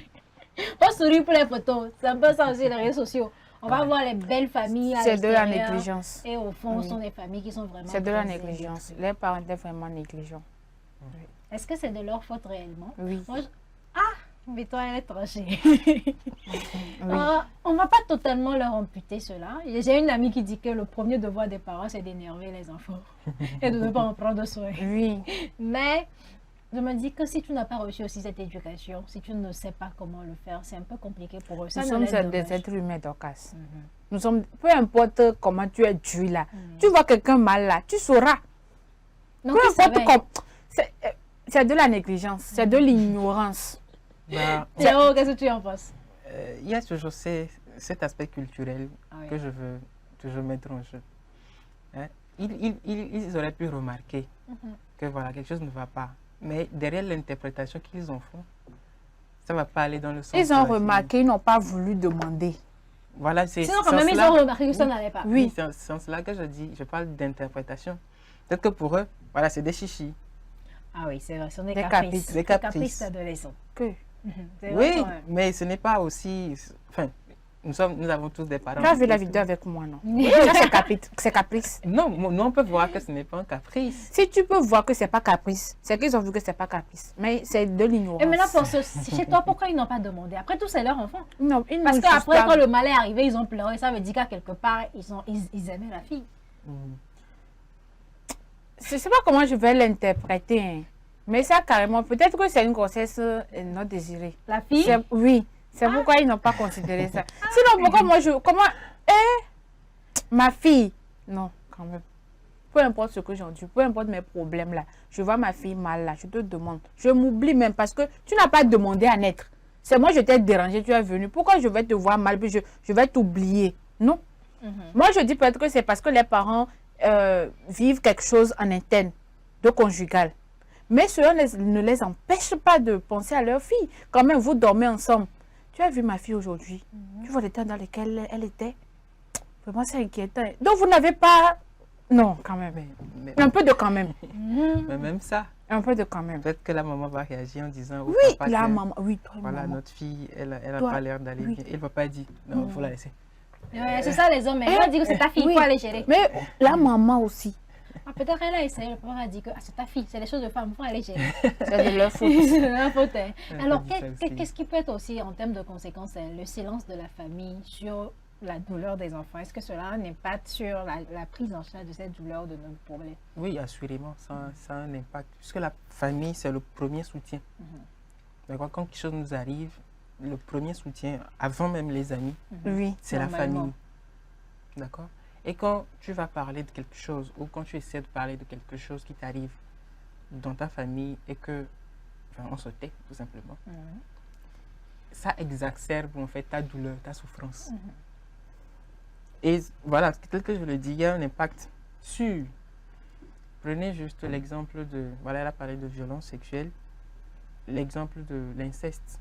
Pas sourire pour les photos. C'est un peu ça aussi, les réseaux sociaux. On va Ouais. voir les belles familles à C'est de la l'extérieur, négligence. et au fond, Oui. ce sont des familles qui sont vraiment C'est de la très négligence. éduquées. Les parents étaient vraiment négligents. Est-ce que c'est de leur faute réellement? Oui. Moi, mais toi, elle est tranchée. Oui. On ne va pas totalement leur amputer cela. J'ai une amie qui dit que le premier devoir des parents, c'est d'énerver les enfants et de ne pas en prendre soin. Oui. Mais je me dis que si tu n'as pas reçu aussi cette éducation, si tu ne sais pas comment le faire, c'est un peu compliqué pour eux. Ça Nous ne sommes laisse des dommage. êtres humains d'occasion. Nous sommes, peu importe comment tu es dû là, tu vois quelqu'un mal là, tu sauras. Donc, Peu tu importe savais. comment. C'est de la négligence, c'est de l'ignorance. Bah, Théo, qu'est-ce que tu en penses? il y a toujours cet aspect culturel Ah oui. que je veux toujours mettre en jeu. Hein? Ils auraient pu remarquer que voilà, quelque chose ne va pas. Mais derrière l'interprétation qu'ils en font, ça ne va pas aller dans le sens. Ils de ont la remarqué, ils n'ont pas voulu demander. fille. Voilà, c'est Sinon, quand c'est en même, ils cela- ont remarqué que ça n'allait pas. Oui, c'est en cela que je dis, je parle d'interprétation. Peut-être que pour eux, voilà, c'est des chichis. Ah oui, c'est vrai, ce sont des Des caprices. caprices. Des Des caprices. caprices adolescents. Que C'est vrai, Oui, quand même. mais ce n'est pas aussi. Enfin, nous avons tous des parents. tu as vu la qui- vidéo avec moi, non? Ça, c'est caprice. Non, nous on peut voir que ce n'est pas un caprice. Si tu peux voir que c'est pas caprice, c'est qu'ils ont vu que c'est pas caprice. Mais c'est de l'ignorance. Et maintenant, pour chez toi, pourquoi ils n'ont pas demandé? Après tout, c'est leur enfant. Non, ils Parce n'ont juste qu'après, pas- quand le mal est arrivé, ils ont pleuré. Ça veut dire qu'à quelque part, ils aimaient la fille. Je ne sais pas comment je vais l'interpréter. Hein. Mais ça, carrément, peut-être que c'est une grossesse non désirée. La fille? Oui, c'est pourquoi ils n'ont pas considéré ça. Sinon, pourquoi moi je. Comment. Ma fille. Non, quand même. Peu importe ce que j'en dis, peu importe mes problèmes là. Je vois ma fille mal là, je te demande. Je m'oublie même parce que tu n'as pas demandé à naître. C'est moi, je t'ai dérangé, tu es venu. Pourquoi je vais te voir mal, puis je vais t'oublier? Non. Moi, je dis peut-être que c'est parce que les parents vivent quelque chose en interne, de conjugal. Mais cela ne les empêche pas de penser à leur fille. Quand même, vous dormez ensemble. Tu as vu ma fille aujourd'hui? Tu vois l'état dans lequel elle était? Vraiment, c'est inquiétant. Donc, vous n'avez pas... Non, quand même. Mais Un peu de quand même. même ça, Un peu de quand même. peut-être que la maman va réagir en disant au Oui, papa la que, maman. Oui, toi, voilà, maman. notre fille, elle n'a Toi, pas l'air d'aller oui. bien. Et le papa dit, non, il faut la laisser. Ouais, c'est ça les hommes. Elle va dire que c'est ta fille, il Oui. faut aller gérer. Mais la maman aussi. Ah, peut-être elle a essayé, le papa a dit que c'est ta fille, c'est des choses de femme, il faut aller gérer. C'est de leur faute. C'est la faute. Hein. Elle Alors, dit ça aussi. qu'est-ce qui peut être aussi en termes de conséquences, le silence de la famille sur la douleur des enfants? Est-ce que cela a un impact sur la prise en charge de cette douleur, de nos problèmes? Oui, assurément, ça a un impact. Puisque la famille, c'est le premier soutien. D'accord, quand quelque chose nous arrive, le premier soutien, avant même les amis, Oui. c'est la Normalement. famille. D'accord? Et quand tu vas parler de quelque chose, ou quand tu essaies de parler de quelque chose qui t'arrive dans ta famille et que, enfin, on se tait, tout simplement, ça exacerbe en fait ta douleur, ta souffrance. Et voilà, tel que je le dis, il y a un impact sur. Prenez juste l'exemple de, voilà, elle a parlé de violence sexuelle, l'exemple de l'inceste,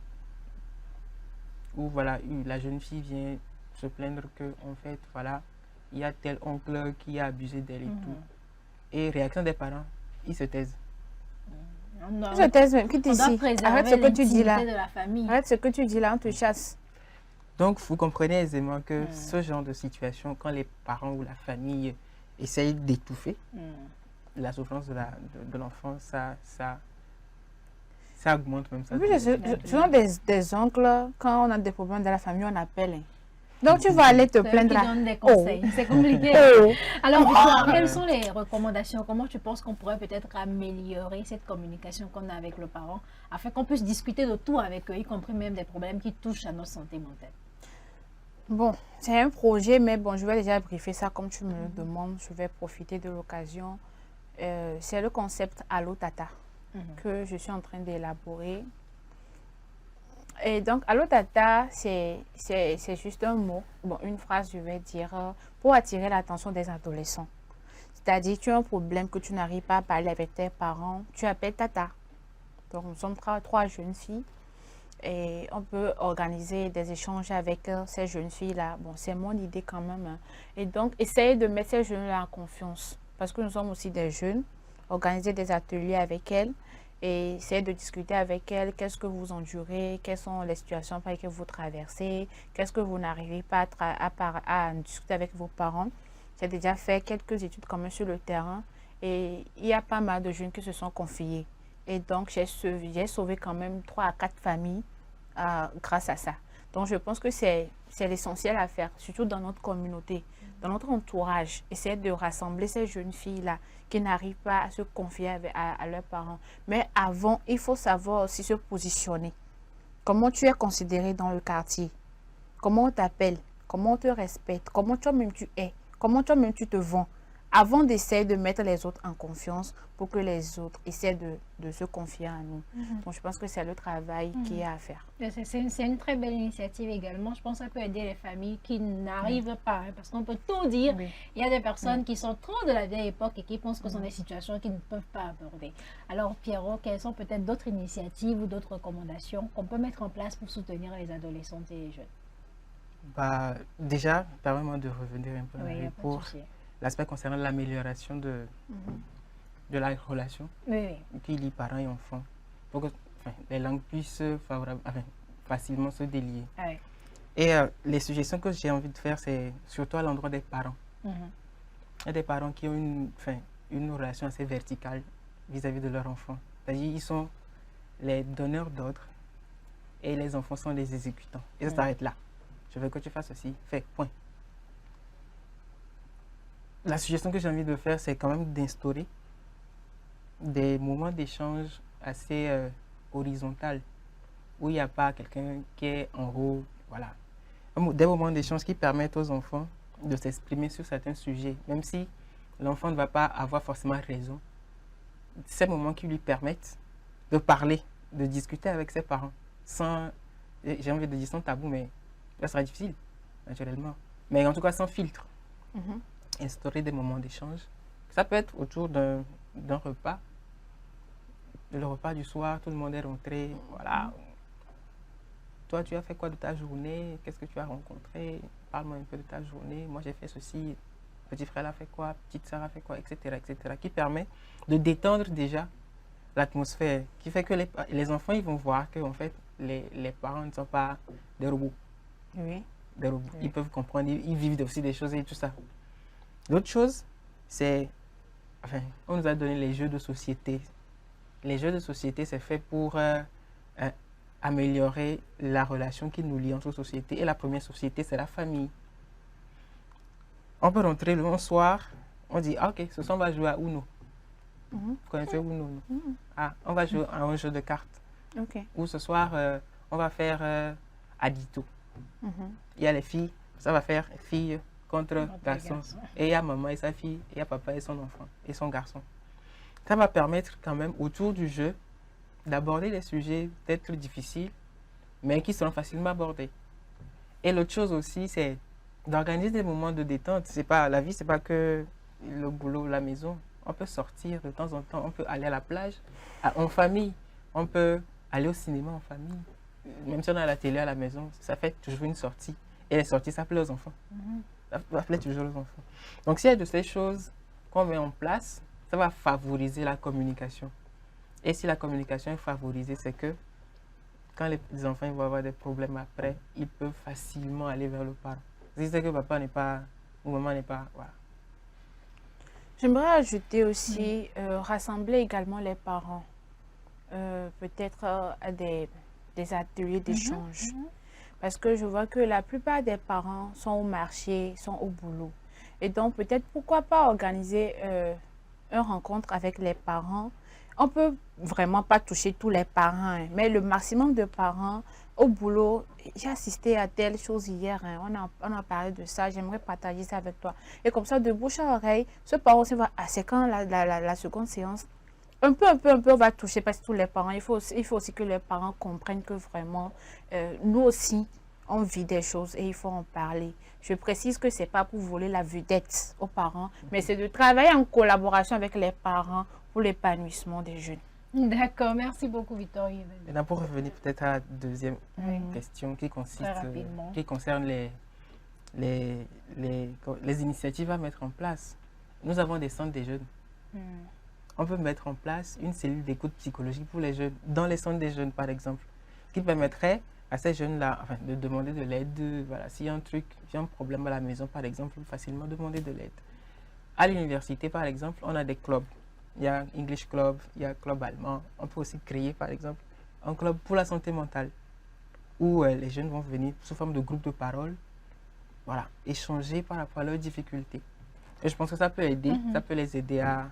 où voilà, la jeune fille vient se plaindre que, en fait, voilà, il y a tel oncle qui a abusé d'elle et tout. Et réaction des parents, ils se taisent. On doit, Je t'aise même. Quitte on doit ici. préserver Arrête ce que tu dis là. l'intimité de la famille. Arrête ce que tu dis là, on te chasse. Donc, vous comprenez aisément que ce genre de situation, quand les parents ou la famille essayent d'étouffer la souffrance de l'enfant, ça augmente même ça. En plus, ce sont des oncles, quand on a des problèmes dans la famille, on appelle. Hein. Donc, tu vas aller te C'est eux qui plaindre. donnent des conseils. C'est compliqué. Oh. Alors, Victoire, quelles sont les recommandations? Comment tu penses qu'on pourrait peut-être améliorer cette communication qu'on a avec le parent afin qu'on puisse discuter de tout avec eux, y compris même des problèmes qui touchent à notre santé mentale? Bon, c'est un projet, mais bon, je vais déjà briefer ça comme tu me le demandes. Je vais profiter de l'occasion. C'est le concept Allo Tata que je suis en train d'élaborer. Et donc, Allo Tata, c'est juste un mot, bon, une phrase, je vais dire, pour attirer l'attention des adolescents. C'est-à-dire, tu as un problème que tu n'arrives pas à parler avec tes parents, tu appelles Tata. Donc, nous sommes trois jeunes filles. Et on peut organiser des échanges avec ces jeunes filles-là. Bon, c'est mon idée quand même. Hein. Et donc, essayer de mettre ces jeunes-là en confiance. Parce que nous sommes aussi des jeunes. Organiser des ateliers avec elles. et essayer de discuter avec elles, qu'est-ce que vous endurez, quelles sont les situations par lesquelles vous traversez, qu'est-ce que vous n'arrivez pas à discuter avec vos parents. J'ai déjà fait quelques études quand même sur le terrain et il y a pas mal de jeunes qui se sont confiés. Et donc, j'ai sauvé quand même 3 à 4 familles grâce à ça. Donc, je pense que c'est l'essentiel à faire, surtout dans notre communauté, dans notre entourage. Essayer de rassembler ces jeunes filles-là qui n'arrivent pas à se confier à leurs parents. Mais avant, il faut savoir aussi se positionner. Comment tu es considéré dans le quartier? Comment on t'appelle? Comment on te respecte? Comment toi-même tu es? Comment toi-même tu te vends? Avant d'essayer de mettre les autres en confiance pour que les autres essaient de se confier à nous. Donc, je pense que c'est le travail qui est à faire. C'est une très belle initiative également. Je pense que ça peut aider les familles qui n'arrivent pas, hein, parce qu'on peut tout dire. Oui. Il y a des personnes qui sont trop de la vieille époque et qui pensent que ce sont des situations qu'ils ne peuvent pas aborder. Alors, Pierrot, quelles sont peut-être d'autres initiatives ou d'autres recommandations qu'on peut mettre en place pour soutenir les adolescentes et les jeunes? Bah, déjà, permets-moi de revenir un peu en Oui, il n'y a arrière pas de pour souci. l'aspect concernant l'amélioration de la relation Oui, qui lie parents et enfants, pour que les langues puissent facilement se délier. ah oui. Et les suggestions que j'ai envie de faire, c'est surtout à l'endroit des parents. Mhm. Il y a des parents qui ont une relation assez verticale vis-à-vis de leurs enfants. C'est-à-dire ils sont les donneurs d'ordre et les enfants sont les exécutants. Et ça s'arrête là. Je veux que tu fasses ceci, fais, point. La suggestion que j'ai envie de faire, c'est quand même d'instaurer des moments d'échange assez horizontal, où il n'y a pas quelqu'un qui est en haut, voilà. Des moments d'échange qui permettent aux enfants de s'exprimer sur certains sujets, même si l'enfant ne va pas avoir forcément raison. Ces moments qui lui permettent de parler, de discuter avec ses parents, sans, j'ai envie de dire sans tabou, mais ça sera difficile, naturellement. Mais en tout cas, sans filtre. Instaurer des moments d'échange. Ça peut être autour d'un repas. Le repas du soir, tout le monde est rentré. Voilà. Toi, tu as fait quoi de ta journée? Qu'est-ce que tu as rencontré? Parle-moi un peu de ta journée. Moi, j'ai fait ceci. Petit frère a fait quoi? Petite sœur a fait quoi? Etc. etc. Qui permet de détendre déjà l'atmosphère. Qui fait que les enfants, ils vont voir que en fait, les parents ne sont pas des robots. Oui. Des robots. Ils peuvent comprendre. Ils vivent aussi des choses et tout ça. L'autre chose, c'est, on nous a donné les jeux de société. Les jeux de société, c'est fait pour améliorer la relation qui nous lie entre sociétés. Et la première société, c'est la famille. On peut rentrer le soir, on dit, ah, ok, ce soir, on va jouer à Uno. Vous connaissez Uno, non? Ah, on va jouer à un jeu de cartes. Ok. Ou ce soir, on va faire Adito. Il y a les filles, ça va faire filles contre garçons. Et il y a maman et sa fille, et il y a papa et son enfant, et son garçon. Ça va permettre quand même, autour du jeu, d'aborder des sujets peut-être difficiles, mais qui seront facilement abordés. Et l'autre chose aussi, c'est d'organiser des moments de détente. La vie, c'est pas que le boulot, la maison. On peut sortir de temps en temps, on peut aller à la plage en famille, on peut aller au cinéma en famille. Même si on a la télé à la maison, ça fait toujours une sortie. Et les sorties, ça plaît aux enfants. Ça plaît toujours aux enfants. Donc, s'il y a de ces choses qu'on met en place, ça va favoriser la communication. Et si la communication est favorisée, c'est que quand les enfants ils vont avoir des problèmes après, ils peuvent facilement aller vers le parent. Si c'est que papa n'est pas, ou maman n'est pas, voilà. J'aimerais ajouter aussi, rassembler également les parents, peut-être à des ateliers d'échange. Parce que je vois que la plupart des parents sont au marché, sont au boulot. Et donc, peut-être, pourquoi pas organiser une rencontre avec les parents. On ne peut vraiment pas toucher tous les parents, hein, mais le maximum de parents au boulot. J'ai assisté à telle chose hier, hein, on a parlé de ça, j'aimerais partager ça avec toi. Et comme ça, de bouche à oreille, ce parent se va, c'est quand la seconde séance, un peu, on va toucher parce que tous les parents, il faut aussi que les parents comprennent que vraiment, nous aussi, on vit des choses et il faut en parler. Je précise que ce n'est pas pour voler la vedette aux parents, mais c'est de travailler en collaboration avec les parents pour l'épanouissement des jeunes. D'accord, merci beaucoup Victoria. Maintenant, pour revenir peut-être à la deuxième question qui concerne les initiatives à mettre en place. Nous avons des centres des jeunes. on peut mettre en place une cellule d'écoute psychologique pour les jeunes, dans les centres des jeunes par exemple, qui permettrait à ces jeunes-là de demander de l'aide. Voilà, s'il y a un truc, s'il y a un problème à la maison par exemple, on peut facilement demander de l'aide. À l'université par exemple, on a des clubs. Il y a English Club, il y a Club allemand. On peut aussi créer par exemple un club pour la santé mentale, où les jeunes vont venir sous forme de groupe de parole, voilà, échanger par rapport à leurs difficultés. Et je pense que ça peut aider, ça peut les aider à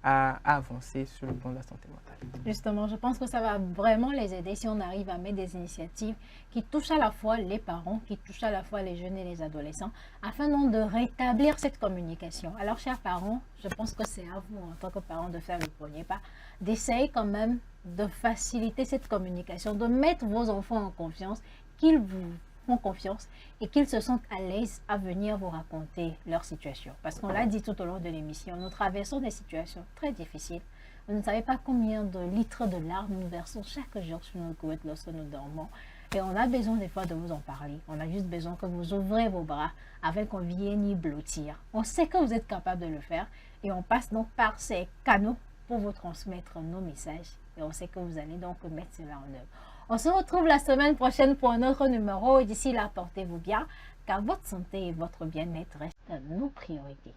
avancer sur le plan de la santé mentale. Justement, je pense que ça va vraiment les aider si on arrive à mettre des initiatives qui touchent à la fois les parents, qui touchent à la fois les jeunes et les adolescents, afin donc de rétablir cette communication. Alors, chers parents, je pense que c'est à vous, en tant que parents, de faire le premier pas, d'essayer quand même de faciliter cette communication, de mettre vos enfants en confiance, qu'ils vous font confiance et qu'ils se sentent à l'aise à venir vous raconter leur situation. Parce qu'on l'a dit tout au long de l'émission, nous traversons des situations très difficiles. Vous ne savez pas combien de litres de larmes nous versons chaque jour sur nos couettes lorsque nous dormons. Et on a besoin des fois de vous en parler. On a juste besoin que vous ouvrez vos bras afin qu'on vienne y blottir. On sait que vous êtes capable de le faire et on passe donc par ces canaux pour vous transmettre nos messages. Et on sait que vous allez donc mettre cela en œuvre. On se retrouve la semaine prochaine pour un autre numéro. D'ici là, portez-vous bien, car votre santé et votre bien-être restent nos priorités.